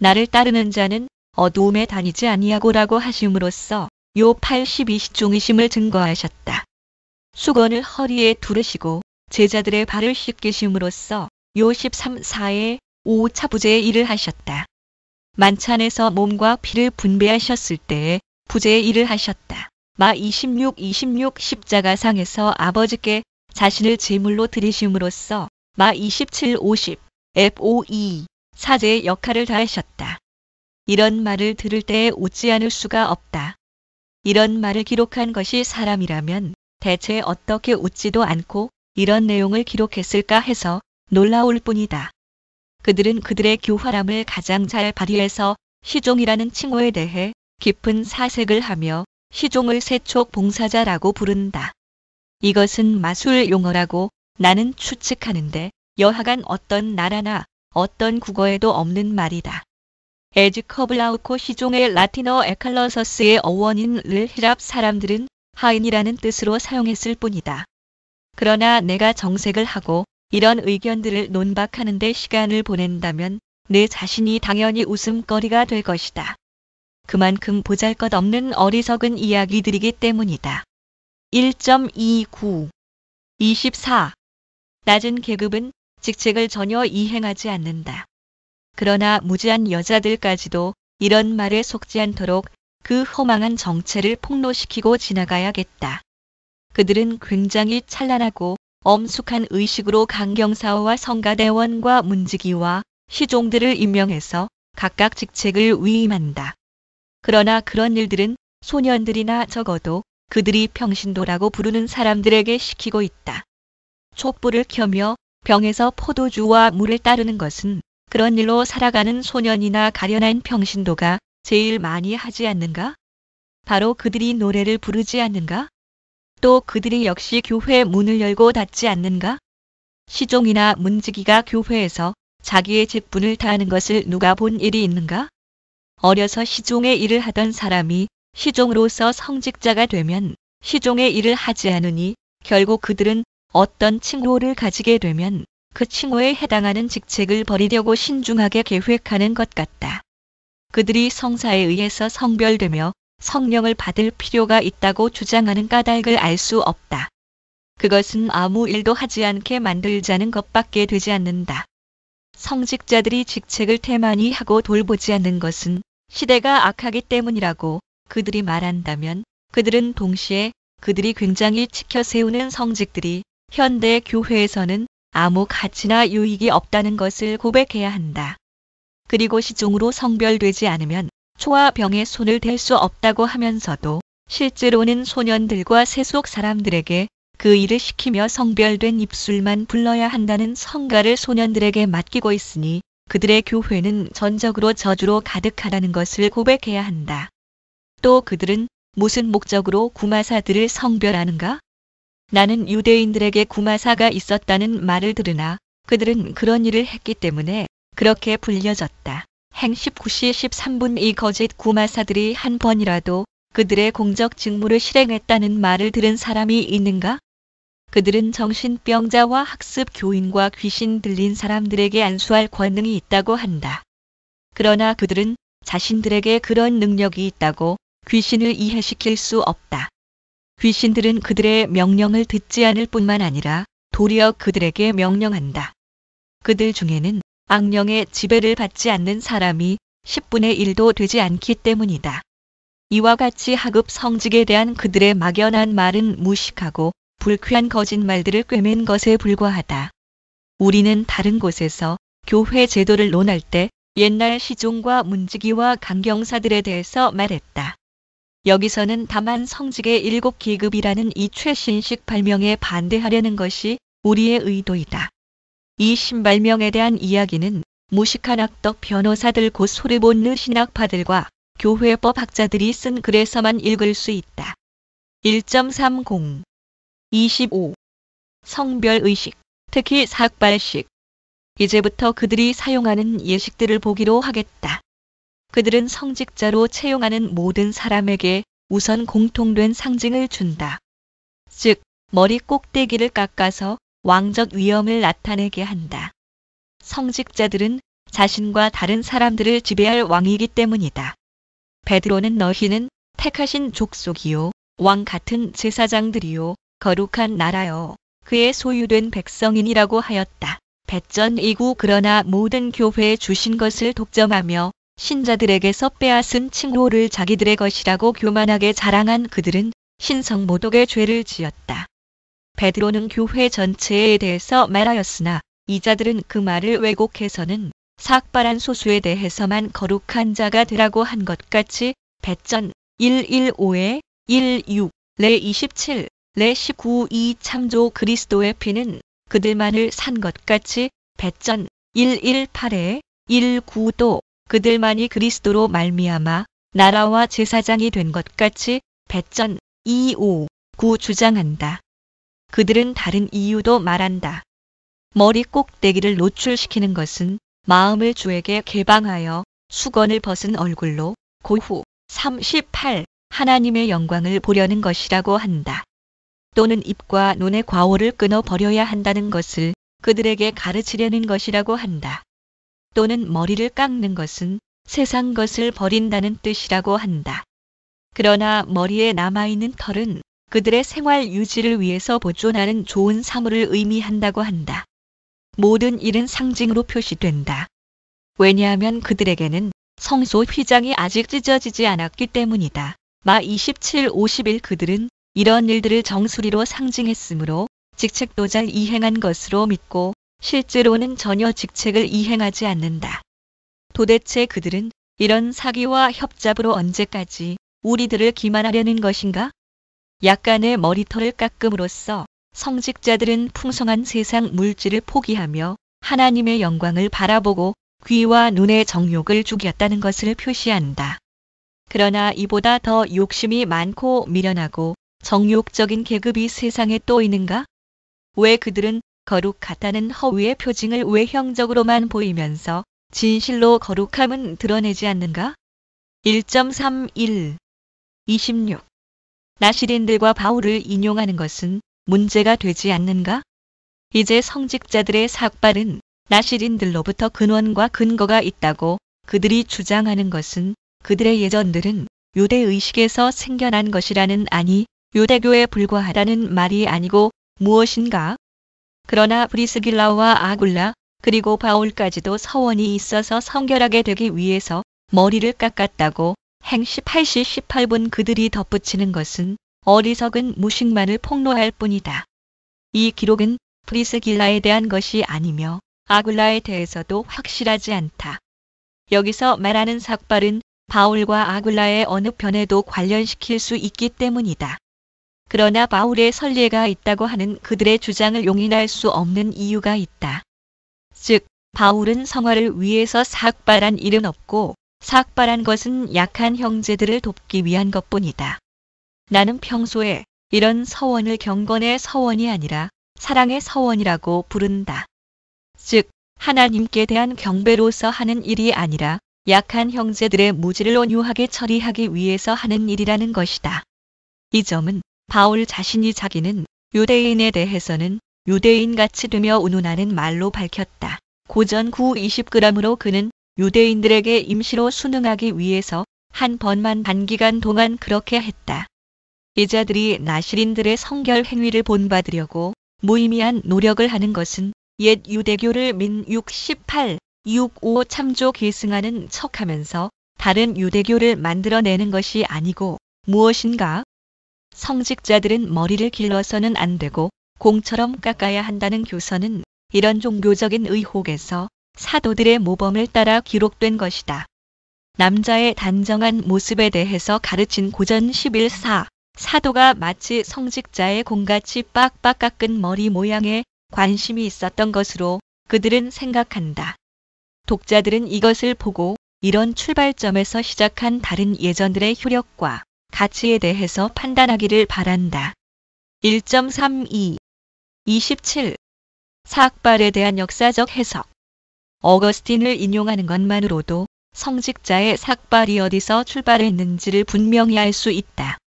나를 따르는 자는 어두움에 다니지 아니하고라고 하심으로써 요 82시종이심을 증거하셨다. 수건을 허리에 두르시고 제자들의 발을 씻기심으로써 요 13사에 5차부제의 일을 하셨다. 만찬에서 몸과 피를 분배하셨을 때에 부제의 일을 하셨다. 마 26 십자가상에서 아버지께 자신을 제물로 드리심으로써 마 27 50 FOE 사제의 역할을 다하셨다. 이런 말을 들을 때에 웃지 않을 수가 없다. 이런 말을 기록한 것이 사람이라면 대체 어떻게 웃지도 않고 이런 내용을 기록했을까 해서 놀라울 뿐이다. 그들은 그들의 교활함을 가장 잘 발휘해서 시종이라는 칭호에 대해 깊은 사색을 하며 시종을 세촉 봉사자라고 부른다. 이것은 마술 용어라고 나는 추측하는데 여하간 어떤 나라나 어떤 국어에도 없는 말이다. 에즈커블라우코 시종의 라틴어 에칼러서스의 어원인을 히랍 사람들은 하인이라는 뜻으로 사용했을 뿐이다. 그러나 내가 정색을 하고 이런 의견들을 논박하는 데 시간을 보낸다면 내 자신이 당연히 웃음거리가 될 것이다. 그만큼 보잘것없는 어리석은 이야기들이기 때문이다. 1.29 24 낮은 계급은 직책을 전혀 이행하지 않는다. 그러나 무지한 여자들까지도 이런 말에 속지 않도록 그 허망한 정체를 폭로시키고 지나가야겠다. 그들은 굉장히 찬란하고 엄숙한 의식으로 강경사와 성가대원과 문지기와 시종들을 임명해서 각각 직책을 위임한다. 그러나 그런 일들은 소년들이나 적어도 그들이 평신도라고 부르는 사람들에게 시키고 있다. 촛불을 켜며 병에서 포도주와 물을 따르는 것은 그런 일로 살아가는 소년이나 가련한 평신도가 제일 많이 하지 않는가? 바로 그들이 노래를 부르지 않는가? 또 그들이 역시 교회 문을 열고 닫지 않는가? 시종이나 문지기가 교회에서 자기의 직분을 다하는 것을 누가 본 일이 있는가? 어려서 시종의 일을 하던 사람이 시종으로서 성직자가 되면 시종의 일을 하지 않으니 결국 그들은 어떤 칭호를 가지게 되면 그 칭호에 해당하는 직책을 버리려고 신중하게 계획하는 것 같다. 그들이 성사에 의해서 성별되며 성령을 받을 필요가 있다고 주장하는 까닭을 알 수 없다. 그것은 아무 일도 하지 않게 만들자는 것밖에 되지 않는다. 성직자들이 직책을 태만히 하고 돌보지 않는 것은 시대가 악하기 때문이라고 그들이 말한다면 그들은 동시에 그들이 굉장히 지켜 세우는 성직들이 현대 교회에서는 아무 가치나 유익이 없다는 것을 고백해야 한다. 그리고 시종으로 성별되지 않으면 초와 병에 손을 댈 수 없다고 하면서도 실제로는 소년들과 세속 사람들에게 그 일을 시키며 성별된 입술만 불러야 한다는 성가를 소년들에게 맡기고 있으니 그들의 교회는 전적으로 저주로 가득하다는 것을 고백해야 한다. 또 그들은 무슨 목적으로 구마사들을 성별하는가? 나는 유대인들에게 구마사가 있었다는 말을 들으나 그들은 그런 일을 했기 때문에 그렇게 불려졌다. 행 19시 13분 이 거짓 구마사들이 한 번이라도 그들의 공적 직무를 실행했다는 말을 들은 사람이 있는가? 그들은 정신병자와 학습 교인과 귀신 들린 사람들에게 안수할 권능이 있다고 한다. 그러나 그들은 자신들에게 그런 능력이 있다고 귀신을 이해시킬 수 없다. 귀신들은 그들의 명령을 듣지 않을 뿐만 아니라 도리어 그들에게 명령한다. 그들 중에는 악령의 지배를 받지 않는 사람이 10분의 1도 되지 않기 때문이다. 이와 같이 하급 성직에 대한 그들의 막연한 말은 무식하고 불쾌한 거짓말들을 꿰맨 것에 불과하다. 우리는 다른 곳에서 교회 제도를 논할 때 옛날 시종과 문지기와 강경사들에 대해서 말했다. 여기서는 다만 성직의 7계급이라는 이 최신식 발명에 반대하려는 것이 우리의 의도이다. 이 신발명에 대한 이야기는 무식한 악덕 변호사들 곧 소르본느 신학파들과 교회법 학자들이 쓴 글에서만 읽을 수 있다. 1.30 25. 성별의식, 특히 삭발식. 이제부터 그들이 사용하는 예식들을 보기로 하겠다. 그들은 성직자로 채용하는 모든 사람에게 우선 공통된 상징을 준다. 즉, 머리 꼭대기를 깎아서 왕적 위엄을 나타내게 한다. 성직자들은 자신과 다른 사람들을 지배할 왕이기 때문이다. 베드로는 너희는 택하신 족속이요 왕 같은 제사장들이요 거룩한 나라요 그의 소유된 백성인이라고 하였다. 배전 2구 그러나 모든 교회에 주신 것을 독점하며 신자들에게서 빼앗은 칭호를 자기들의 것이라고 교만하게 자랑한 그들은 신성모독의 죄를 지었다. 베드로는 교회 전체에 대해서 말하였으나 이 자들은 그 말을 왜곡해서는 삭발한 소수에 대해서만 거룩한 자가 되라고 한 것 같이 배전 115에 16, 레 27, 레 19 이 참조 그리스도의 피는 그들만을 산 것 같이 배전 118에 19도 그들만이 그리스도로 말미암아 나라와 제사장이 된 것 같이 배전 259 주장한다. 그들은 다른 이유도 말한다. 머리 꼭대기를 노출시키는 것은 마음을 주에게 개방하여 수건을 벗은 얼굴로 고후 38 하나님의 영광을 보려는 것이라고 한다. 또는 입과 눈의 과오를 끊어 버려야 한다는 것을 그들에게 가르치려는 것이라고 한다. 또는 머리를 깎는 것은 세상 것을 버린다는 뜻이라고 한다. 그러나 머리에 남아있는 털은 그들의 생활 유지를 위해서 보존하는 좋은 사물을 의미한다고 한다. 모든 일은 상징으로 표시된다. 왜냐하면 그들에게는 성소 휘장이 아직 찢어지지 않았기 때문이다. 마 27, 51 그들은 이런 일들을 정수리로 상징했으므로 직책도 잘 이행한 것으로 믿고 실제로는 전혀 직책을 이행하지 않는다. 도대체 그들은 이런 사기와 협잡으로 언제까지 우리들을 기만하려는 것인가? 약간의 머리털을 깎음으로써 성직자들은 풍성한 세상 물질을 포기하며 하나님의 영광을 바라보고 귀와 눈의 정욕을 죽였다는 것을 표시한다. 그러나 이보다 더 욕심이 많고 미련하고 정욕적인 계급이 세상에 또 있는가? 왜 그들은 거룩하다는 허위의 표징을 외형적으로만 보이면서 진실로 거룩함은 드러내지 않는가? 1.31 26. 나시린들과 바울을 인용하는 것은 문제가 되지 않는가? 이제 성직자들의 삭발은 나시린들로부터 근원과 근거가 있다고 그들이 주장하는 것은 그들의 예전들은 유대의식에서 생겨난 것이라는 아니 유대교에 불과하다는 말이 아니고 무엇인가? 그러나 브리스길라와 아굴라 그리고 바울까지도 서원이 있어서 성결하게 되기 위해서 머리를 깎았다고 행시 8시 18분 그들이 덧붙이는 것은 어리석은 무식만을 폭로할 뿐이다. 이 기록은 브리스길라에 대한 것이 아니며 아굴라에 대해서도 확실하지 않다. 여기서 말하는 삭발은 바울과 아굴라의 어느 편에도 관련시킬 수 있기 때문이다. 그러나 바울의 선례가 있다고 하는 그들의 주장을 용인할 수 없는 이유가 있다. 즉, 바울은 성화를 위해서 삭발한 일은 없고 삭발한 것은 약한 형제들을 돕기 위한 것뿐이다. 나는 평소에 이런 서원을 경건의 서원이 아니라 사랑의 서원이라고 부른다. 즉, 하나님께 대한 경배로서 하는 일이 아니라 약한 형제들의 무지를 온유하게 처리하기 위해서 하는 일이라는 것이다. 이 점은 바울 자신이 자기는 유대인에 대해서는 유대인같이 되며 운운하는 말로 밝혔다. 고전 9:20g으로 그는 유대인들에게 임시로 순응하기 위해서 한 번만 단기간 동안 그렇게 했다. 이 자들이 나시린들의 성결 행위를 본받으려고 무의미한 노력을 하는 것은 옛 유대교를 민 68, 65 참조 계승하는 척하면서 다른 유대교를 만들어내는 것이 아니고 무엇인가? 성직자들은 머리를 길러서는 안 되고 공처럼 깎아야 한다는 교서는 이런 종교적인 의혹에서 사도들의 모범을 따라 기록된 것이다. 남자의 단정한 모습에 대해서 가르친 고전 11.4 사도가 마치 성직자의 공같이 빡빡 깎은 머리 모양에 관심이 있었던 것으로 그들은 생각한다. 독자들은 이것을 보고 이런 출발점에서 시작한 다른 예전들의 효력과 가치에 대해서 판단하기를 바란다. 1.32 27. 삭발에 대한 역사적 해석. 어거스틴을 인용하는 것만으로도 성직자의 삭발이 어디서 출발했는지를 분명히 알 수 있다.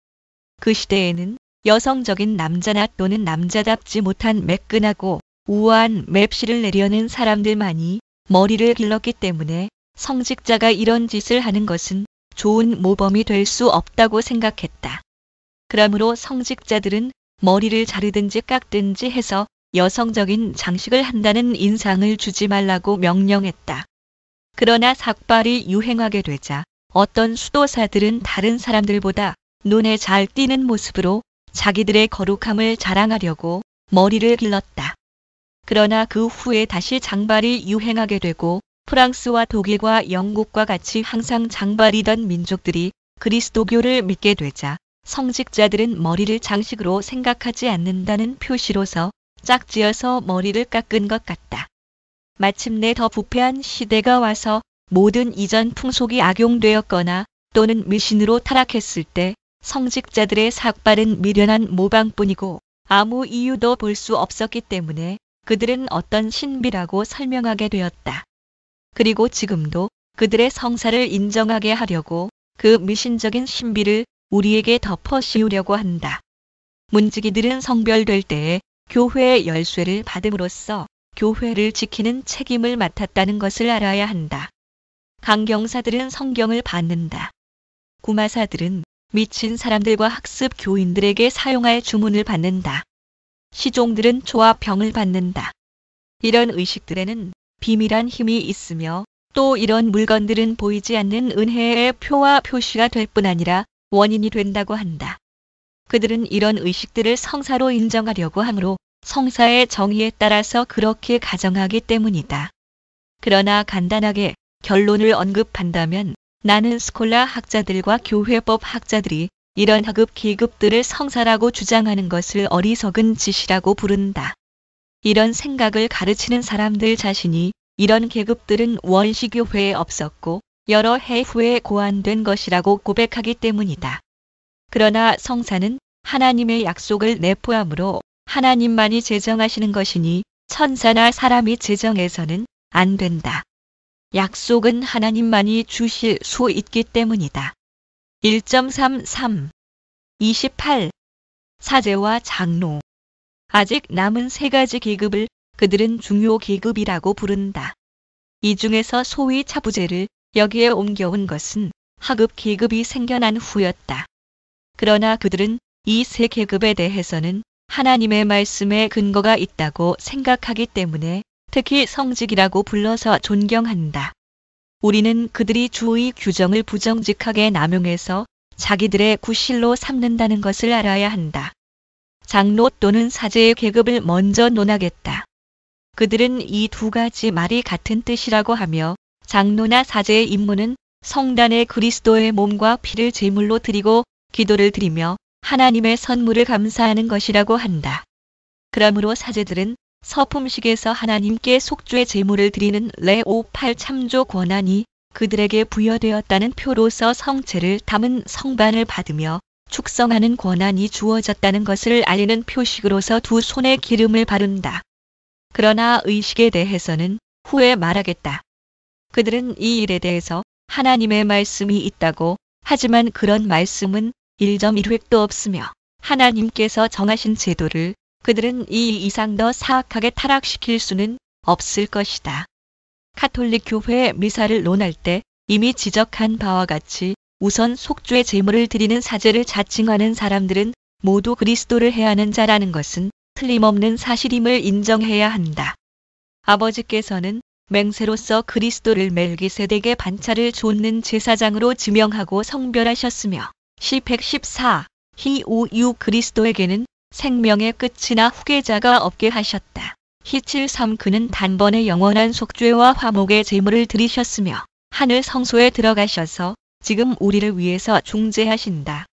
그 시대에는 여성적인 남자나 또는 남자답지 못한 매끈하고 우아한 맵시를 내려는 사람들만이 머리를 길렀기 때문에 성직자가 이런 짓을 하는 것은 좋은 모범이 될 수 없다고 생각했다. 그러므로 성직자들은 머리를 자르든지 깎든지 해서 여성적인 장식을 한다는 인상을 주지 말라고 명령했다. 그러나 삭발이 유행하게 되자 어떤 수도사들은 다른 사람들보다 눈에 잘 띄는 모습으로 자기들의 거룩함을 자랑하려고 머리를 길렀다. 그러나 그 후에 다시 장발이 유행하게 되고 프랑스와 독일과 영국과 같이 항상 장발이던 민족들이 그리스도교를 믿게 되자 성직자들은 머리를 장식으로 생각하지 않는다는 표시로서 짝지어서 머리를 깎은 것 같다. 마침내 더 부패한 시대가 와서 모든 이전 풍속이 악용되었거나 또는 미신으로 타락했을 때 성직자들의 삭발은 미련한 모방뿐이고 아무 이유도 볼 수 없었기 때문에 그들은 어떤 신비라고 설명하게 되었다. 그리고 지금도 그들의 성사를 인정하게 하려고 그 미신적인 신비를 우리에게 덮어 씌우려고 한다. 문지기들은 성별될 때에 교회의 열쇠를 받음으로써 교회를 지키는 책임을 맡았다는 것을 알아야 한다. 강경사들은 성경을 받는다. 구마사들은 미친 사람들과 학습 교인들에게 사용할 주문을 받는다. 시종들은 초와 병을 받는다. 이런 의식들에는 비밀한 힘이 있으며 또 이런 물건들은 보이지 않는 은혜의 표와 표시가 될 뿐 아니라 원인이 된다고 한다. 그들은 이런 의식들을 성사로 인정하려고 하므로 성사의 정의에 따라서 그렇게 가정하기 때문이다. 그러나 간단하게 결론을 언급한다면 나는 스콜라 학자들과 교회법 학자들이 이런 하급 계급들을 성사라고 주장하는 것을 어리석은 짓이라고 부른다. 이런 생각을 가르치는 사람들 자신이 이런 계급들은 원시교회에 없었고 여러 해 후에 고안된 것이라고 고백하기 때문이다. 그러나 성사는 하나님의 약속을 내포하므로 하나님만이 제정하시는 것이니 천사나 사람이 제정해서는 안 된다. 약속은 하나님만이 주실 수 있기 때문이다. 1.33 28. 사제와 장로. 아직 남은 세 가지 계급을 그들은 중요 계급이라고 부른다. 이 중에서 소위 차부제를 여기에 옮겨온 것은 하급 계급이 생겨난 후였다. 그러나 그들은 이 세 계급에 대해서는 하나님의 말씀에 근거가 있다고 생각하기 때문에 특히 성직이라고 불러서 존경한다. 우리는 그들이 주의 규정을 부정직하게 남용해서 자기들의 구실로 삼는다는 것을 알아야 한다. 장로 또는 사제의 계급을 먼저 논하겠다. 그들은 이 두 가지 말이 같은 뜻이라고 하며 장로나 사제의 임무는 성단에 그리스도의 몸과 피를 제물로 드리고 기도를 드리며 하나님의 선물을 감사하는 것이라고 한다. 그러므로 사제들은 서품식에서 하나님께 속죄 제물을 드리는 레오팔 참조 권한이 그들에게 부여되었다는 표로서 성체를 담은 성반을 받으며 축성하는 권한이 주어졌다는 것을 알리는 표식으로서 두 손에 기름을 바른다. 그러나 의식에 대해서는 후에 말하겠다. 그들은 이 일에 대해서 하나님의 말씀이 있다고 하지만 그런 말씀은 1.1획도 없으며 하나님께서 정하신 제도를 그들은 이 이상 더 사악하게 타락시킬 수는 없을 것이다. 가톨릭 교회의 미사를 논할 때 이미 지적한 바와 같이 우선 속죄 제물을 드리는 사제를 자칭하는 사람들은 모두 그리스도를 해하는 자라는 것은 틀림없는 사실임을 인정해야 한다. 아버지께서는 맹세로서 그리스도를 멜기세덱의 반차를 좇는 제사장으로 지명하고 성별하셨으며 시 114 히우유 그리스도에게는 생명의 끝이나 후계자가 없게 하셨다. 히73 그는 단번에 영원한 속죄와 화목의 제물을 드리셨으며 하늘 성소에 들어가셔서 지금 우리를 위해서 중재하신다.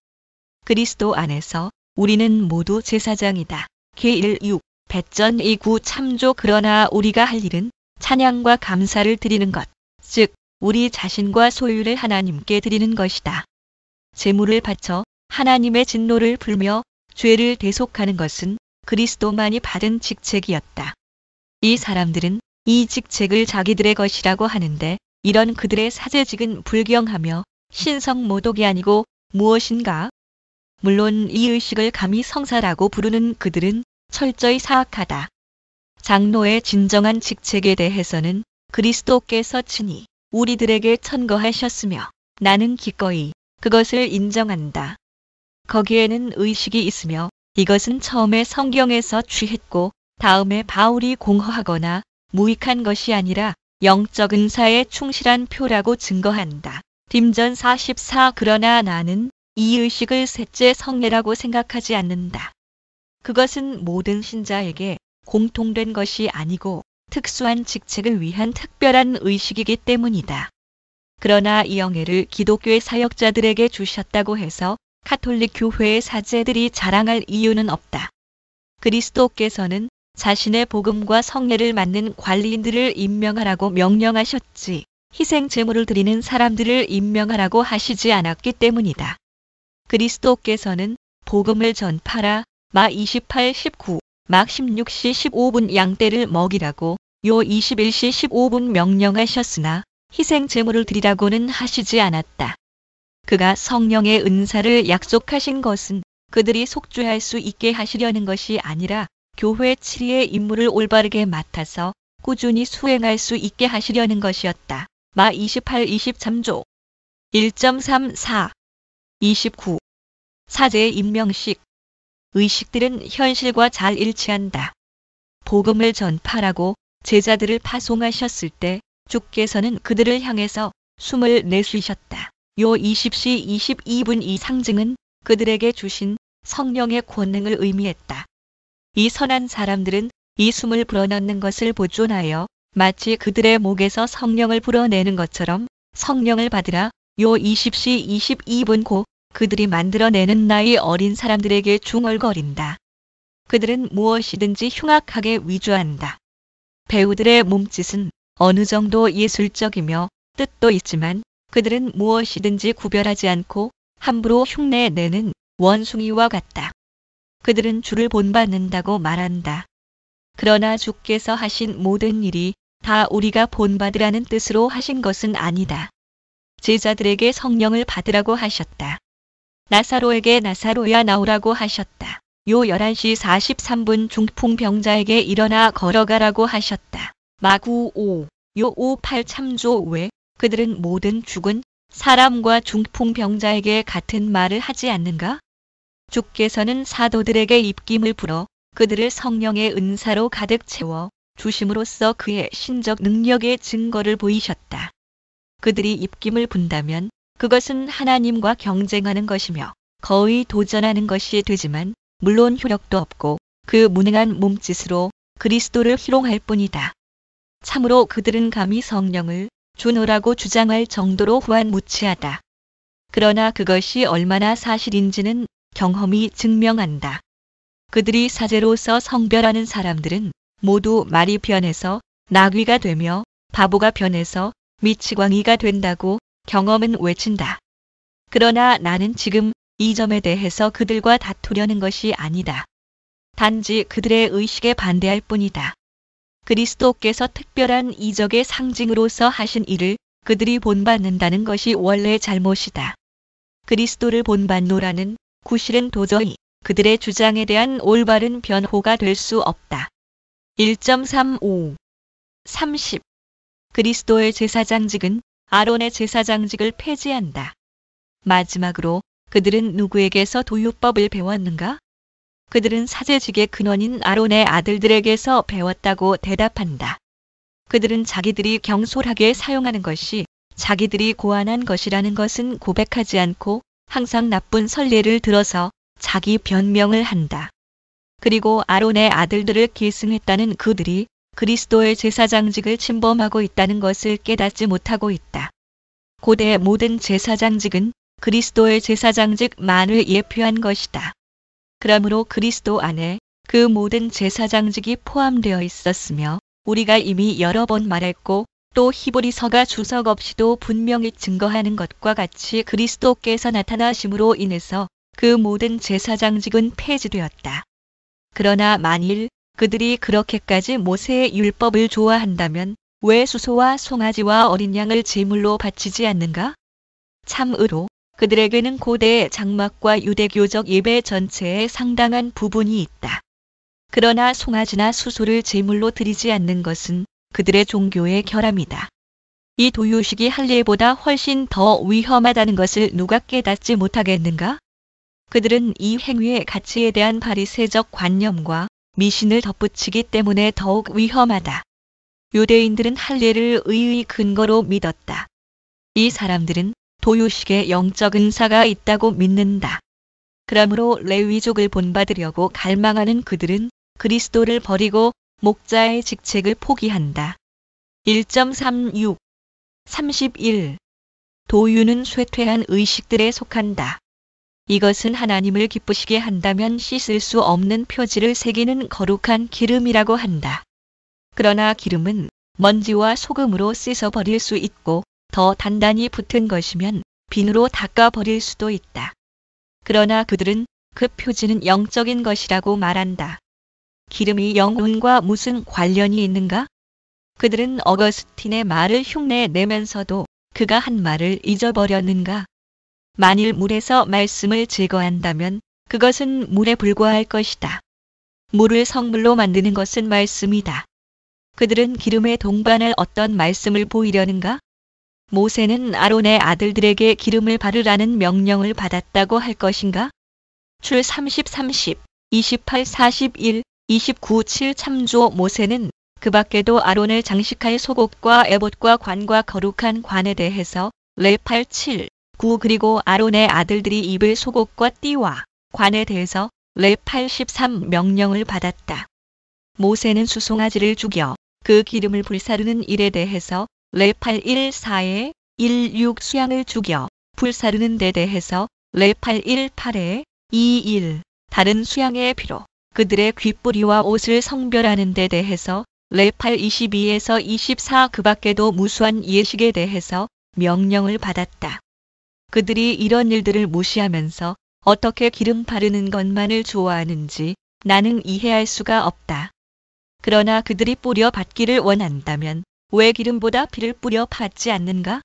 그리스도 안에서 우리는 모두 제사장이다. 기16 배전 29 참조. 그러나 우리가 할 일은 찬양과 감사를 드리는 것, 즉 우리 자신과 소유를 하나님께 드리는 것이다. 제물을 바쳐 하나님의 진노를 풀며 죄를 대속하는 것은 그리스도만이 받은 직책이었다. 이 사람들은 이 직책을 자기들의 것이라고 하는데 이런 그들의 사제직은 불경하며 신성모독이 아니고 무엇인가? 물론 이 의식을 감히 성사라고 부르는 그들은 철저히 사악하다. 장로의 진정한 직책에 대해서는 그리스도께서 친히 우리들에게 천거하셨으며 나는 기꺼이 그것을 인정한다. 거기에는 의식이 있으며 이것은 처음에 성경에서 취했고 다음에 바울이 공허하거나 무익한 것이 아니라 영적 은사에 충실한 표라고 증거한다. 딤전 44 그러나 나는 이 의식을 셋째 성례라고 생각하지 않는다. 그것은 모든 신자에게 공통된 것이 아니고 특수한 직책을 위한 특별한 의식이기 때문이다. 그러나 이 영예를 기독교의 사역자들에게 주셨다고 해서 가톨릭 교회의 사제들이 자랑할 이유는 없다. 그리스도께서는 자신의 복음과 성례를 맡는 관리인들을 임명하라고 명령하셨지 희생 제물을 드리는 사람들을 임명하라고 하시지 않았기 때문이다. 그리스도께서는 복음을 전파라 마 28, 19, 막 16시 15분 양떼를 먹이라고 요 21시 15분 명령하셨으나 희생 제물을 드리라고는 하시지 않았다. 그가 성령의 은사를 약속하신 것은 그들이 속죄할 수 있게 하시려는 것이 아니라 교회 치리의 임무를 올바르게 맡아서 꾸준히 수행할 수 있게 하시려는 것이었다. 마 28, 23조 1.34 29 사제의 임명식 의식들은 현실과 잘 일치한다. 복음을 전파라고 제자들을 파송하셨을 때 주께서는 그들을 향해서 숨을 내쉬셨다. 요 20시 22분 이 상징은 그들에게 주신 성령의 권능을 의미했다. 이 선한 사람들은 이 숨을 불어넣는 것을 보존하여 마치 그들의 목에서 성령을 불어내는 것처럼 성령을 받으라. 요 20시 22분 고 그들이 만들어내는 나이 어린 사람들에게 중얼거린다. 그들은 무엇이든지 흉악하게 위조한다. 배우들의 몸짓은 어느 정도 예술적이며 뜻도 있지만 그들은 무엇이든지 구별하지 않고 함부로 흉내내는 원숭이와 같다. 그들은 주를 본받는다고 말한다. 그러나 주께서 하신 모든 일이 다 우리가 본받으라는 뜻으로 하신 것은 아니다. 제자들에게 성령을 받으라고 하셨다. 나사로에게 나사로야 나오라고 하셨다. 요 11시 43분 중풍병자에게 일어나 걸어가라고 하셨다. 마구 5, 요 58 참조 외 그들은 모든 죽은 사람과 중풍병자에게 같은 말을 하지 않는가? 주께서는 사도들에게 입김을 불어 그들을 성령의 은사로 가득 채워 주심으로써 그의 신적 능력의 증거를 보이셨다. 그들이 입김을 분다면 그것은 하나님과 경쟁하는 것이며 거의 도전하는 것이 되지만 물론 효력도 없고 그 무능한 몸짓으로 그리스도를 희롱할 뿐이다. 참으로 그들은 감히 성령을 주노라고 주장할 정도로 후한무치하다. 그러나 그것이 얼마나 사실인지는 경험이 증명한다. 그들이 사제로서 성별하는 사람들은 모두 말이 변해서 나귀가 되며 바보가 변해서 미치광이가 된다고 경험은 외친다. 그러나 나는 지금 이 점에 대해서 그들과 다투려는 것이 아니다. 단지 그들의 의식에 반대할 뿐이다. 그리스도께서 특별한 이적의 상징으로서 하신 일을 그들이 본받는다는 것이 원래 잘못이다. 그리스도를 본받노라는 구실은 도저히 그들의 주장에 대한 올바른 변호가 될 수 없다. 1.35 30. 그리스도의 제사장직은 아론의 제사장직을 폐지한다. 마지막으로 그들은 누구에게서 도유법을 배웠는가? 그들은 사제직의 근원인 아론의 아들들에게서 배웠다고 대답한다. 그들은 자기들이 경솔하게 사용하는 것이 자기들이 고안한 것이라는 것은 고백하지 않고 항상 나쁜 선례를 들어서 자기 변명을 한다. 그리고 아론의 아들들을 계승했다는 그들이 그리스도의 제사장직을 침범하고 있다는 것을 깨닫지 못하고 있다. 고대 모든 제사장직은 그리스도의 제사장직만을 예표한 것이다. 그러므로 그리스도 안에 그 모든 제사장직이 포함되어 있었으며 우리가 이미 여러 번 말했고 또 히브리서가 주석 없이도 분명히 증거하는 것과 같이 그리스도께서 나타나심으로 인해서 그 모든 제사장직은 폐지되었다. 그러나 만일 그들이 그렇게까지 모세의 율법을 좋아한다면 왜 수소와 송아지와 어린 양을 제물로 바치지 않는가? 참으로 그들에게는 고대의 장막과 유대교적 예배 전체에 상당한 부분이 있다. 그러나 송아지나 수소를 제물로 드리지 않는 것은 그들의 종교의 결함이다. 이 도유식이 할례보다 훨씬 더 위험하다는 것을 누가 깨닫지 못하겠는가? 그들은 이 행위의 가치에 대한 바리새적 관념과 미신을 덧붙이기 때문에 더욱 위험하다. 유대인들은 할례를 의의 근거로 믿었다. 이 사람들은 도유식에 영적 은사가 있다고 믿는다. 그러므로 레위족을 본받으려고 갈망하는 그들은 그리스도를 버리고 목자의 직책을 포기한다. 1.36 31. 도유는 쇠퇴한 의식들에 속한다. 이것은 하나님을 기쁘시게 한다면 씻을 수 없는 표지를 새기는 거룩한 기름이라고 한다. 그러나 기름은 먼지와 소금으로 씻어버릴 수 있고 더 단단히 붙은 것이면 비누로 닦아버릴 수도 있다. 그러나 그들은 그 표지는 영적인 것이라고 말한다. 기름이 영혼과 무슨 관련이 있는가? 그들은 어거스틴의 말을 흉내내면서도 그가 한 말을 잊어버렸는가? 만일 물에서 말씀을 제거한다면 그것은 물에 불과할 것이다. 물을 성물로 만드는 것은 말씀이다. 그들은 기름에 동반할 어떤 말씀을 보이려는가? 모세는 아론의 아들들에게 기름을 바르라는 명령을 받았다고 할 것인가? 출 30, 28, 41, 29, 7 참조 모세는 그 밖에도 아론을 장식할 속옷과 에봇과 관과 거룩한 관에 대해서 레 8, 7, 9 그리고 아론의 아들들이 입을 속옷과 띠와 관에 대해서 레 83 명령을 받았다. 모세는 수송아지를 죽여 그 기름을 불사르는 일에 대해서 레 814에 16 수양을 죽여 불사르는 데 대해서 레 818에 21 다른 수양의 피로 그들의 귓뿌리와 옷을 성별하는 데 대해서 레 822에서 24 그 밖에도 무수한 예식에 대해서 명령을 받았다. 그들이 이런 일들을 무시하면서 어떻게 기름 바르는 것만을 좋아하는지 나는 이해할 수가 없다. 그러나 그들이 뿌려 받기를 원한다면 왜 기름보다 피를 뿌려 받지 않는가?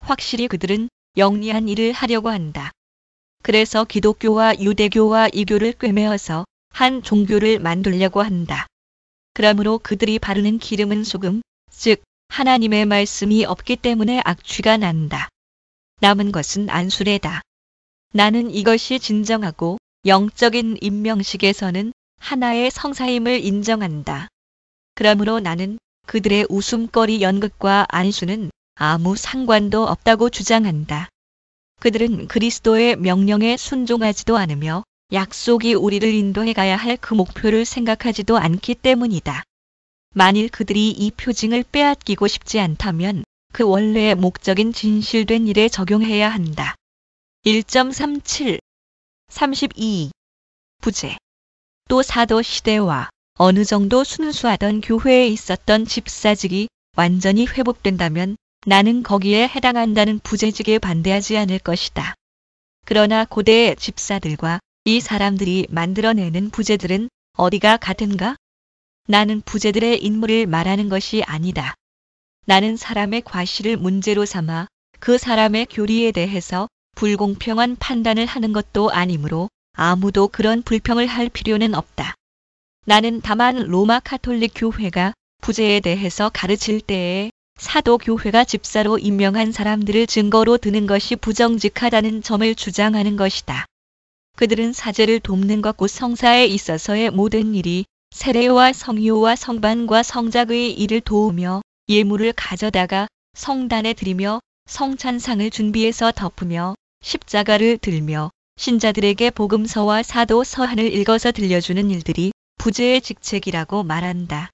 확실히 그들은 영리한 일을 하려고 한다. 그래서 기독교와 유대교와 이교를 꿰매어서 한 종교를 만들려고 한다. 그러므로 그들이 바르는 기름은 소금, 즉 하나님의 말씀이 없기 때문에 악취가 난다. 남은 것은 안수래다. 나는 이것이 진정하고 영적인 임명식에서는 하나의 성사임을 인정한다. 그러므로 나는 그들의 웃음거리 연극과 안수는 아무 상관도 없다고 주장한다. 그들은 그리스도의 명령에 순종하지도 않으며 약속이 우리를 인도해 가야 할 그 목표를 생각하지도 않기 때문이다. 만일 그들이 이 표징을 빼앗기고 싶지 않다면 그 원래의 목적인 진실된 일에 적용해야 한다. 1.37 32 부재 또 사도 시대와 어느 정도 순수하던 교회에 있었던 집사직이 완전히 회복된다면 나는 거기에 해당한다는 부재직에 반대하지 않을 것이다. 그러나 고대의 집사들과 이 사람들이 만들어내는 부재들은 어디가 같은가? 나는 부재들의 인물을 말하는 것이 아니다. 나는 사람의 과실을 문제로 삼아 그 사람의 교리에 대해서 불공평한 판단을 하는 것도 아니므로 아무도 그런 불평을 할 필요는 없다. 나는 다만 로마 가톨릭 교회가 부재에 대해서 가르칠 때에 사도 교회가 집사로 임명한 사람들을 증거로 드는 것이 부정직하다는 점을 주장하는 것이다. 그들은 사제를 돕는 것 곧 성사에 있어서의 모든 일이 세례와 성유와 성반과 성작의 일을 도우며 예물을 가져다가 성단에 드리며 성찬상을 준비해서 덮으며 십자가를 들며 신자들에게 복음서와 사도 서한을 읽어서 들려주는 일들이 부재의 직책이라고 말한다.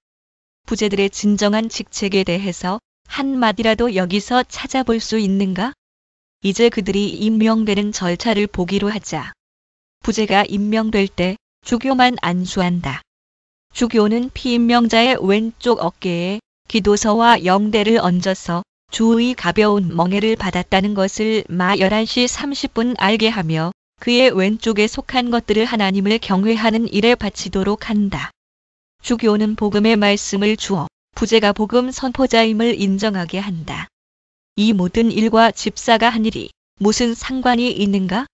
부재들의 진정한 직책에 대해서 한마디라도 여기서 찾아볼 수 있는가? 이제 그들이 임명되는 절차를 보기로 하자. 부재가 임명될 때 주교만 안수한다. 주교는 피임명자의 왼쪽 어깨에 기도서와 영대를 얹어서 주의 가벼운 멍에를 받았다는 것을 마 11시 30분 알게 하며 그의 왼쪽에 속한 것들을 하나님을 경외하는 일에 바치도록 한다. 주교는 복음의 말씀을 주어 부재가 복음 선포자임을 인정하게 한다. 이 모든 일과 집사가 한 일이 무슨 상관이 있는가?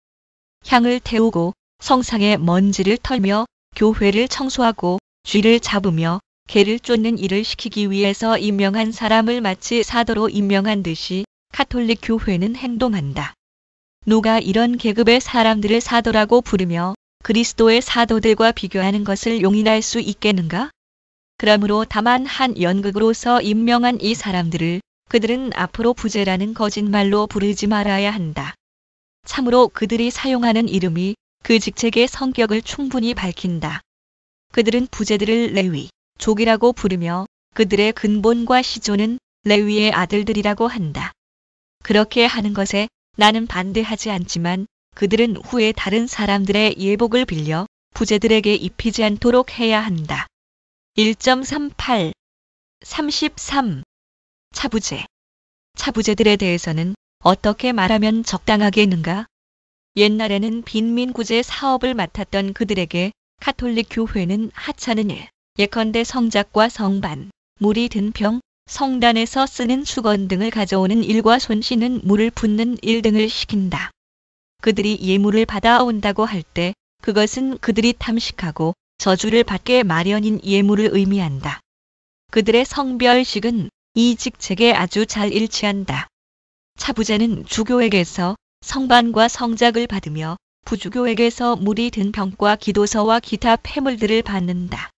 향을 태우고 성상의 먼지를 털며 교회를 청소하고 쥐를 잡으며 개를 쫓는 일을 시키기 위해서 임명한 사람을 마치 사도로 임명한 듯이 가톨릭 교회는 행동한다. 누가 이런 계급의 사람들을 사도라고 부르며 그리스도의 사도들과 비교하는 것을 용인할 수 있겠는가? 그러므로 다만 한 연극으로서 임명한 이 사람들을 그들은 앞으로 부재라는 거짓말로 부르지 말아야 한다. 참으로 그들이 사용하는 이름이 그 직책의 성격을 충분히 밝힌다. 그들은 부재들을 레위, 족이라고 부르며 그들의 근본과 시조는 레위의 아들들이라고 한다. 그렇게 하는 것에 나는 반대하지 않지만 그들은 후에 다른 사람들의 예복을 빌려 부재들에게 입히지 않도록 해야 한다. 1.38 33 차부재 차부재들에 대해서는 어떻게 말하면 적당하겠는가? 옛날에는 빈민구제 사업을 맡았던 그들에게 가톨릭 교회는 하찮은 일, 예컨대 성작과 성반, 물이 든 병, 성단에서 쓰는 수건 등을 가져오는 일과 손 씻는 물을 붓는 일 등을 시킨다. 그들이 예물을 받아온다고 할 때 그것은 그들이 탐식하고 저주를 받게 마련인 예물을 의미한다. 그들의 성별식은 이 직책에 아주 잘 일치한다. 차부재는 주교에게서 성반과 성작을 받으며 부주교에게서 물이 든 병과 기도서와 기타 폐물들을 받는다.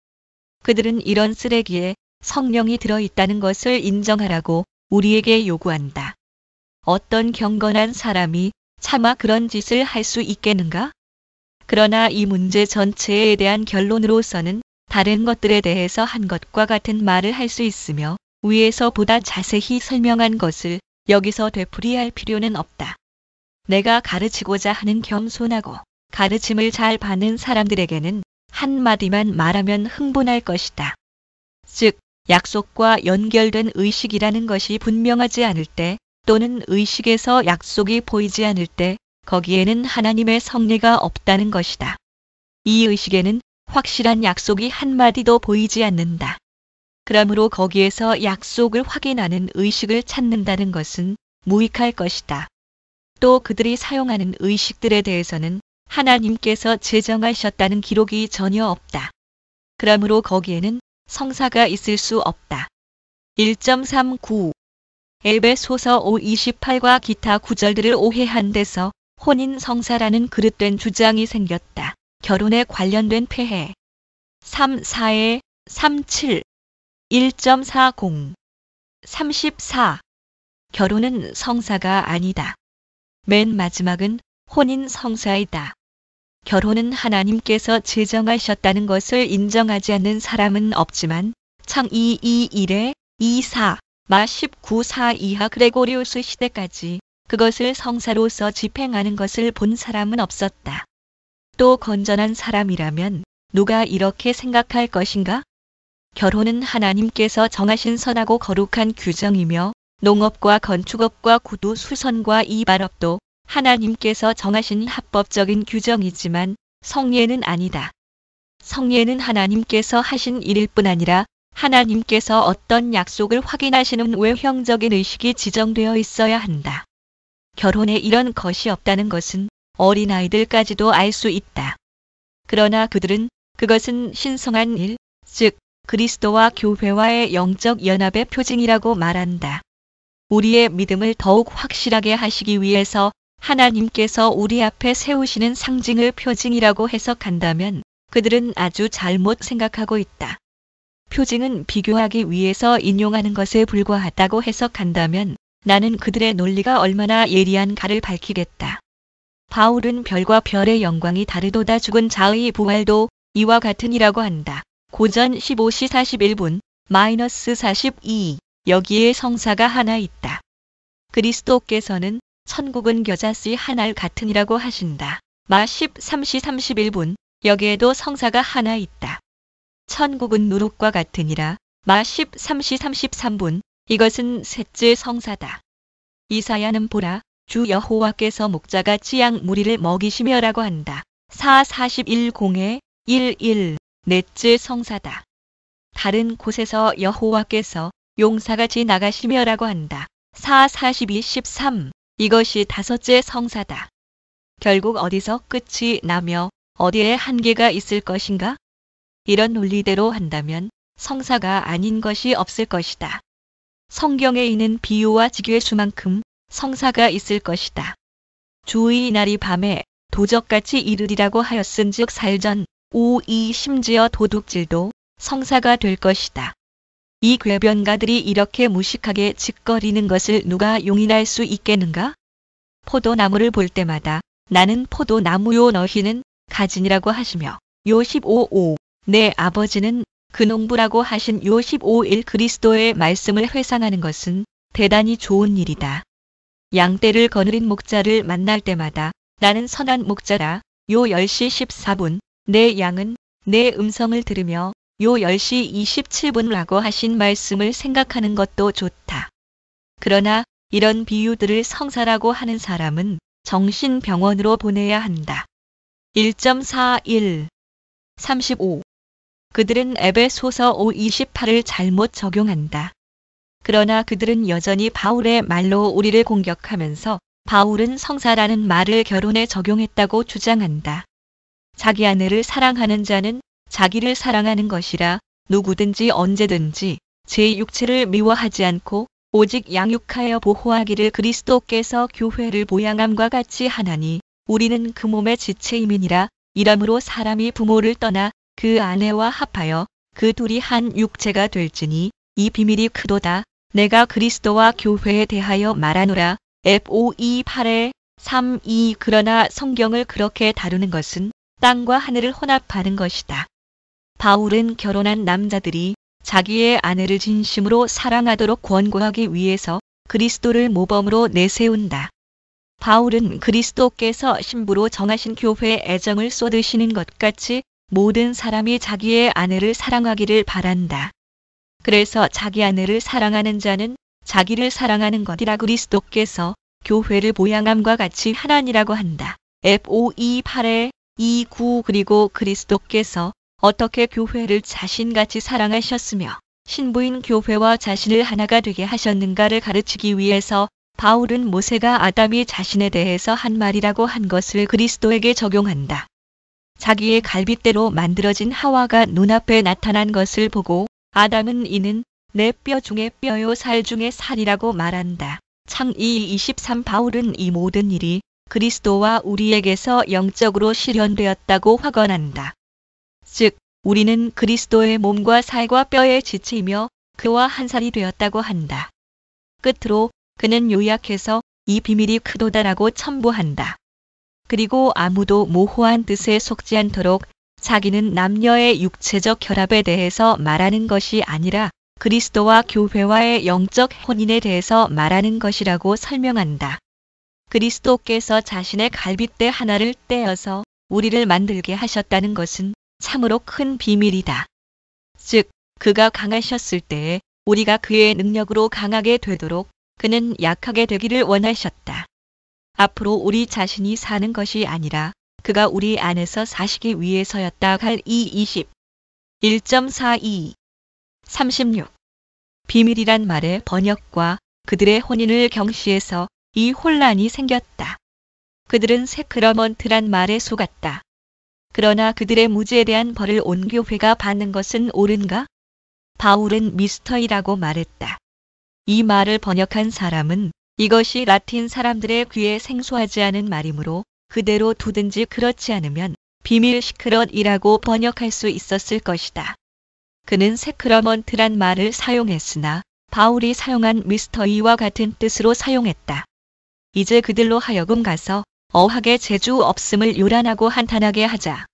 그들은 이런 쓰레기에 성령이 들어있다는 것을 인정하라고 우리에게 요구한다. 어떤 경건한 사람이 차마 그런 짓을 할 수 있겠는가? 그러나 이 문제 전체에 대한 결론으로서는 다른 것들에 대해서 한 것과 같은 말을 할 수 있으며 위에서 보다 자세히 설명한 것을 여기서 되풀이할 필요는 없다. 내가 가르치고자 하는 겸손하고 가르침을 잘 받는 사람들에게는 한마디만 말하면 흥분할 것이다. 즉, 약속과 연결된 의식이라는 것이 분명하지 않을 때 또는 의식에서 약속이 보이지 않을 때 거기에는 하나님의 섭리가 없다는 것이다. 이 의식에는 확실한 약속이 한마디도 보이지 않는다. 그러므로 거기에서 약속을 확인하는 의식을 찾는다는 것은 무익할 것이다. 또 그들이 사용하는 의식들에 대해서는 하나님께서 제정하셨다는 기록이 전혀 없다. 그러므로 거기에는 성사가 있을 수 없다. 1.39 에베소서 5:28과 기타 구절들을 오해한 데서 혼인 성사라는 그릇된 주장이 생겼다. 결혼에 관련된 폐해 3.4에 3.7 1.40 34 결혼은 성사가 아니다. 맨 마지막은 혼인 성사이다. 결혼은 하나님께서 제정하셨다는 것을 인정하지 않는 사람은 없지만 창 221에 24, 마 19사 이하 그레고리우스 시대까지 그것을 성사로서 집행하는 것을 본 사람은 없었다. 또 건전한 사람이라면 누가 이렇게 생각할 것인가? 결혼은 하나님께서 정하신 선하고 거룩한 규정이며 농업과 건축업과 구두 수선과 이발업도 하나님께서 정하신 합법적인 규정이지만 성례는 아니다. 성례는 하나님께서 하신 일일 뿐 아니라 하나님께서 어떤 약속을 확인하시는 외형적인 의식이 지정되어 있어야 한다. 결혼에 이런 것이 없다는 것은 어린아이들까지도 알 수 있다. 그러나 그들은 그것은 신성한 일, 즉 그리스도와 교회와의 영적 연합의 표징이라고 말한다. 우리의 믿음을 더욱 확실하게 하시기 위해서 하나님께서 우리 앞에 세우시는 상징을 표징이라고 해석한다면 그들은 아주 잘못 생각하고 있다. 표징은 비교하기 위해서 인용하는 것에 불과하다고 해석한다면 나는 그들의 논리가 얼마나 예리한가를 밝히겠다. 바울은 별과 별의 영광이 다르도다 죽은 자의 부활도 이와 같으니라고 한다. 고전 15시 41분, -42. 여기에 성사가 하나 있다. 그리스도께서는 천국은 겨자씨 한 알 같으니라고 하신다. 마 13시 31분, 여기에도 성사가 하나 있다. 천국은 누룩과 같으니라. 마 13시 33분, 이것은 셋째 성사다. 이사야는 보라, 주 여호와께서 목자같이 양 무리를 먹이시며라고 한다. 4:41공에 11, 넷째 성사다. 다른 곳에서 여호와께서 용사같이 나가시며라고 한다. 4:42-13, 이것이 다섯째 성사다. 결국 어디서 끝이 나며 어디에 한계가 있을 것인가? 이런 논리대로 한다면 성사가 아닌 것이 없을 것이다. 성경에 있는 비유와 지괴수만큼 성사가 있을 것이다. 주의 날이 밤에 도적같이 이르리라고 하였은즉 살전, 오이 심지어 도둑질도 성사가 될 것이다. 이 궤변가들이 이렇게 무식하게 짓거리는 것을 누가 용인할 수 있겠는가? 포도나무를 볼 때마다 나는 포도나무요 너희는 가진이라고 하시며 요 15.5 내 아버지는 그 농부라고 하신 요 15.1 그리스도의 말씀을 회상하는 것은 대단히 좋은 일이다. 양떼를 거느린 목자를 만날 때마다 나는 선한 목자라 요 10시 14분 내 양은 내 음성을 들으며 요 10시 27분라고 하신 말씀을 생각하는 것도 좋다. 그러나 이런 비유들을 성사라고 하는 사람은 정신병원으로 보내야 한다. 1.41 35 그들은 에베소서 5:28을 잘못 적용한다. 그러나 그들은 여전히 바울의 말로 우리를 공격하면서 바울은 성사라는 말을 결혼에 적용했다고 주장한다. 자기 아내를 사랑하는 자는 자기를 사랑하는 것이라 누구든지 언제든지 제6체를 미워하지 않고 오직 양육하여 보호하기를 그리스도께서 교회를 보양함과 같이 하나니 우리는 그 몸의 지체임이니라. 이러므로 사람이 부모를 떠나 그 아내와 합하여 그 둘이 한 육체가 될지니 이 비밀이 크도다. 내가 그리스도와 교회에 대하여 말하노라. F528에 3.2 그러나 성경을 그렇게 다루는 것은 땅과 하늘을 혼합하는 것이다. 바울은 결혼한 남자들이 자기의 아내를 진심으로 사랑하도록 권고하기 위해서 그리스도를 모범으로 내세운다. 바울은 그리스도께서 신부로 정하신 교회에 애정을 쏟으시는 것 같이 모든 사람이 자기의 아내를 사랑하기를 바란다. 그래서 자기 아내를 사랑하는 자는 자기를 사랑하는 것이라 그리스도께서 교회를 보양함과 같이 하나니라고 한다. FO28에 29 그리고 그리스도께서 어떻게 교회를 자신같이 사랑하셨으며 신부인 교회와 자신을 하나가 되게 하셨는가를 가르치기 위해서 바울은 모세가 아담이 자신에 대해서 한 말이라고 한 것을 그리스도에게 적용한다. 자기의 갈빗대로 만들어진 하와가 눈앞에 나타난 것을 보고 아담은 이는 내 뼈 중에 뼈요 살 중에 살이라고 말한다. 창이 23 바울은 이 모든 일이 그리스도와 우리에게서 영적으로 실현되었다고 확언한다. 즉, 우리는 그리스도의 몸과 살과 뼈의 지체이며 그와 한 살이 되었다고 한다. 끝으로 그는 요약해서 이 비밀이 크도다라고 첨부한다. 그리고 아무도 모호한 뜻에 속지 않도록 자기는 남녀의 육체적 결합에 대해서 말하는 것이 아니라 그리스도와 교회와의 영적 혼인에 대해서 말하는 것이라고 설명한다. 그리스도께서 자신의 갈빗대 하나를 떼어서 우리를 만들게 하셨다는 것은 참으로 큰 비밀이다. 즉, 그가 강하셨을 때에 우리가 그의 능력으로 강하게 되도록 그는 약하게 되기를 원하셨다. 앞으로 우리 자신이 사는 것이 아니라 그가 우리 안에서 사시기 위해서였다. 갈 2:20 1.42 36 비밀이란 말의 번역과 그들의 혼인을 경시해서 이 혼란이 생겼다. 그들은 세크러먼트란 말에 속았다. 그러나 그들의 무지에 대한 벌을 온 교회가 받는 것은 옳은가? 바울은 미스터이라고 말했다. 이 말을 번역한 사람은 이것이 라틴 사람들의 귀에 생소하지 않은 말이므로 그대로 두든지 그렇지 않으면 비밀 시크럿이라고 번역할 수 있었을 것이다. 그는 세크러먼트란 말을 사용했으나 바울이 사용한 미스터이와 같은 뜻으로 사용했다. 이제 그들로 하여금 가서 어학의 재주 없음을 요란하고 한탄하게 하자.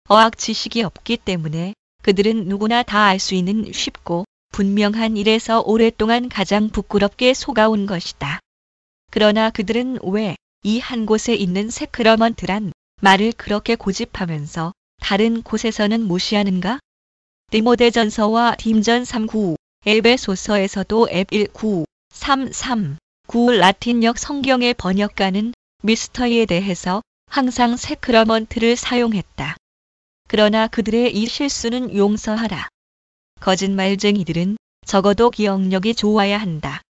어학 지식이 없기 때문에 그들은 누구나 다 알 수 있는 쉽고 분명한 일에서 오랫동안 가장 부끄럽게 속아온 것이다. 그러나 그들은 왜 이 한 곳에 있는 세크러먼트란 말을 그렇게 고집하면서 다른 곳에서는 무시하는가? 디모데전서와 딤전 3:9, 에베소서에서도 F1:9, 3:3, 9 라틴역 성경의 번역가는 미스터리에 대해서 항상 세크러먼트를 사용했다. 그러나 그들의 이 실수는 용서하라. 거짓말쟁이들은 적어도 기억력이 좋아야 한다.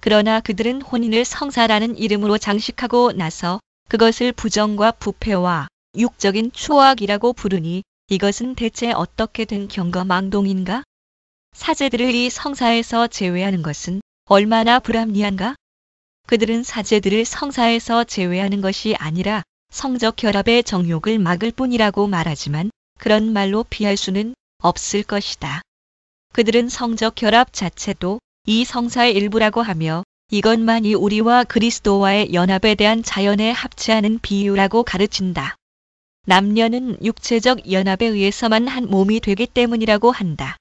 그러나 그들은 혼인을 성사라는 이름으로 장식하고 나서 그것을 부정과 부패와 육적인 추악이라고 부르니 이것은 대체 어떻게 된 경거망동인가? 사제들을 이 성사에서 제외하는 것은 얼마나 불합리한가? 그들은 사제들을 성사에서 제외하는 것이 아니라 성적 결합의 정욕을 막을 뿐이라고 말하지만 그런 말로 피할 수는 없을 것이다. 그들은 성적 결합 자체도 이 성사의 일부라고 하며 이것만이 우리와 그리스도와의 연합에 대한 자연에 합치하는 비유라고 가르친다. 남녀는 육체적 연합에 의해서만 한 몸이 되기 때문이라고 한다.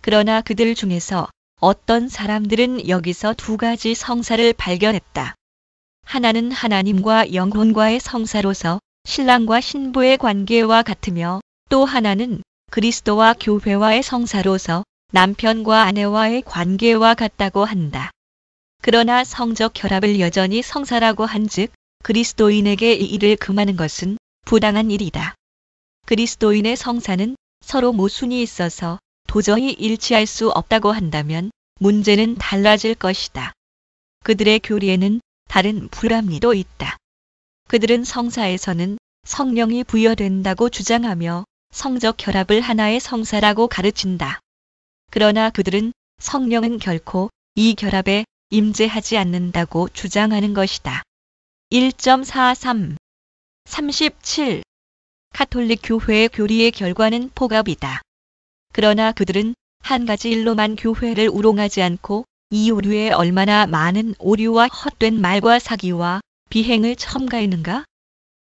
그러나 그들 중에서 어떤 사람들은 여기서 두 가지 성사를 발견했다. 하나는 하나님과 영혼과의 성사로서 신랑과 신부의 관계와 같으며 또 하나는 그리스도와 교회와의 성사로서 남편과 아내와의 관계와 같다고 한다. 그러나 성적 결합을 여전히 성사라고 한즉 그리스도인에게 이 일을 금하는 것은 부당한 일이다. 그리스도인의 성사는 서로 모순이 있어서 도저히 일치할 수 없다고 한다면 문제는 달라질 것이다. 그들의 교리에는 다른 불합리도 있다. 그들은 성사에서는 성령이 부여된다고 주장하며 성적 결합을 하나의 성사라고 가르친다. 그러나 그들은 성령은 결코 이 결합에 임재하지 않는다고 주장하는 것이다. 1.43 37 카톨릭 교회의 교리의 결과는 폭압이다. 그러나 그들은 한 가지 일로만 교회를 우롱하지 않고 이 오류에 얼마나 많은 오류와 헛된 말과 사기와 비행을 첨가했는가?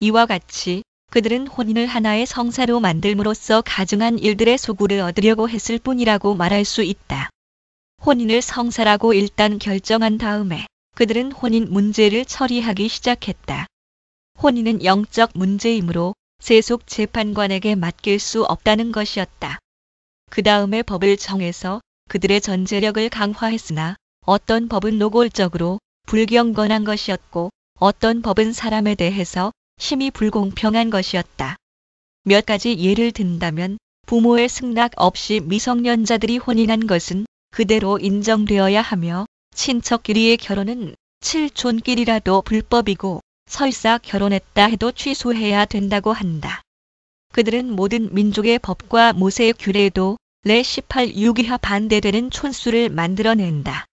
이와 같이 그들은 혼인을 하나의 성사로 만들므로써 가증한 일들의 소구를 얻으려고 했을 뿐이라고 말할 수 있다. 혼인을 성사라고 일단 결정한 다음에 그들은 혼인 문제를 처리하기 시작했다. 혼인은 영적 문제이므로 세속 재판관에게 맡길 수 없다는 것이었다. 그 다음에 법을 정해서 그들의 전제력을 강화했으나 어떤 법은 노골적으로 불경건한 것이었고 어떤 법은 사람에 대해서 심히 불공평한 것이었다. 몇 가지 예를 든다면 부모의 승낙 없이 미성년자들이 혼인한 것은 그대로 인정되어야 하며 친척끼리의 결혼은 칠촌끼리라도 불법이고 설사 결혼했다 해도 취소해야 된다고 한다. 그들은 모든 민족의 법과 모세의 규례에도 레 18육 이하 반대되는 촌수를 만들어낸다.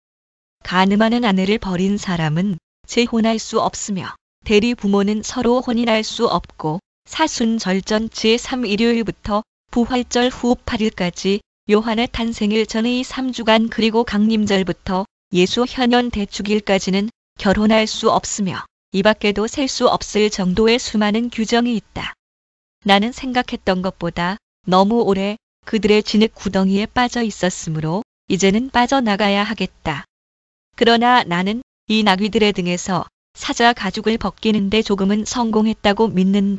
간음하는 아내를 버린 사람은 재혼할 수 없으며 대리 부모는 서로 혼인할 수 없고 사순절전 제3 일요일부터 부활절 후 8일까지 요한의 탄생일 전의 3주간 그리고 강림절부터 예수 현현 대축일까지는 결혼할 수 없으며 이 밖에도 셀 수 없을 정도의 수많은 규정이 있다. 나는 생각했던 것보다 너무 오래 그들의 진흙 구덩이에 빠져 있었으므로 이제는 빠져나가야 하겠다. 그러나 나는 이 나귀들의 등에서 사자 가죽을 벗기는데 조금은 성공했다고 믿는다.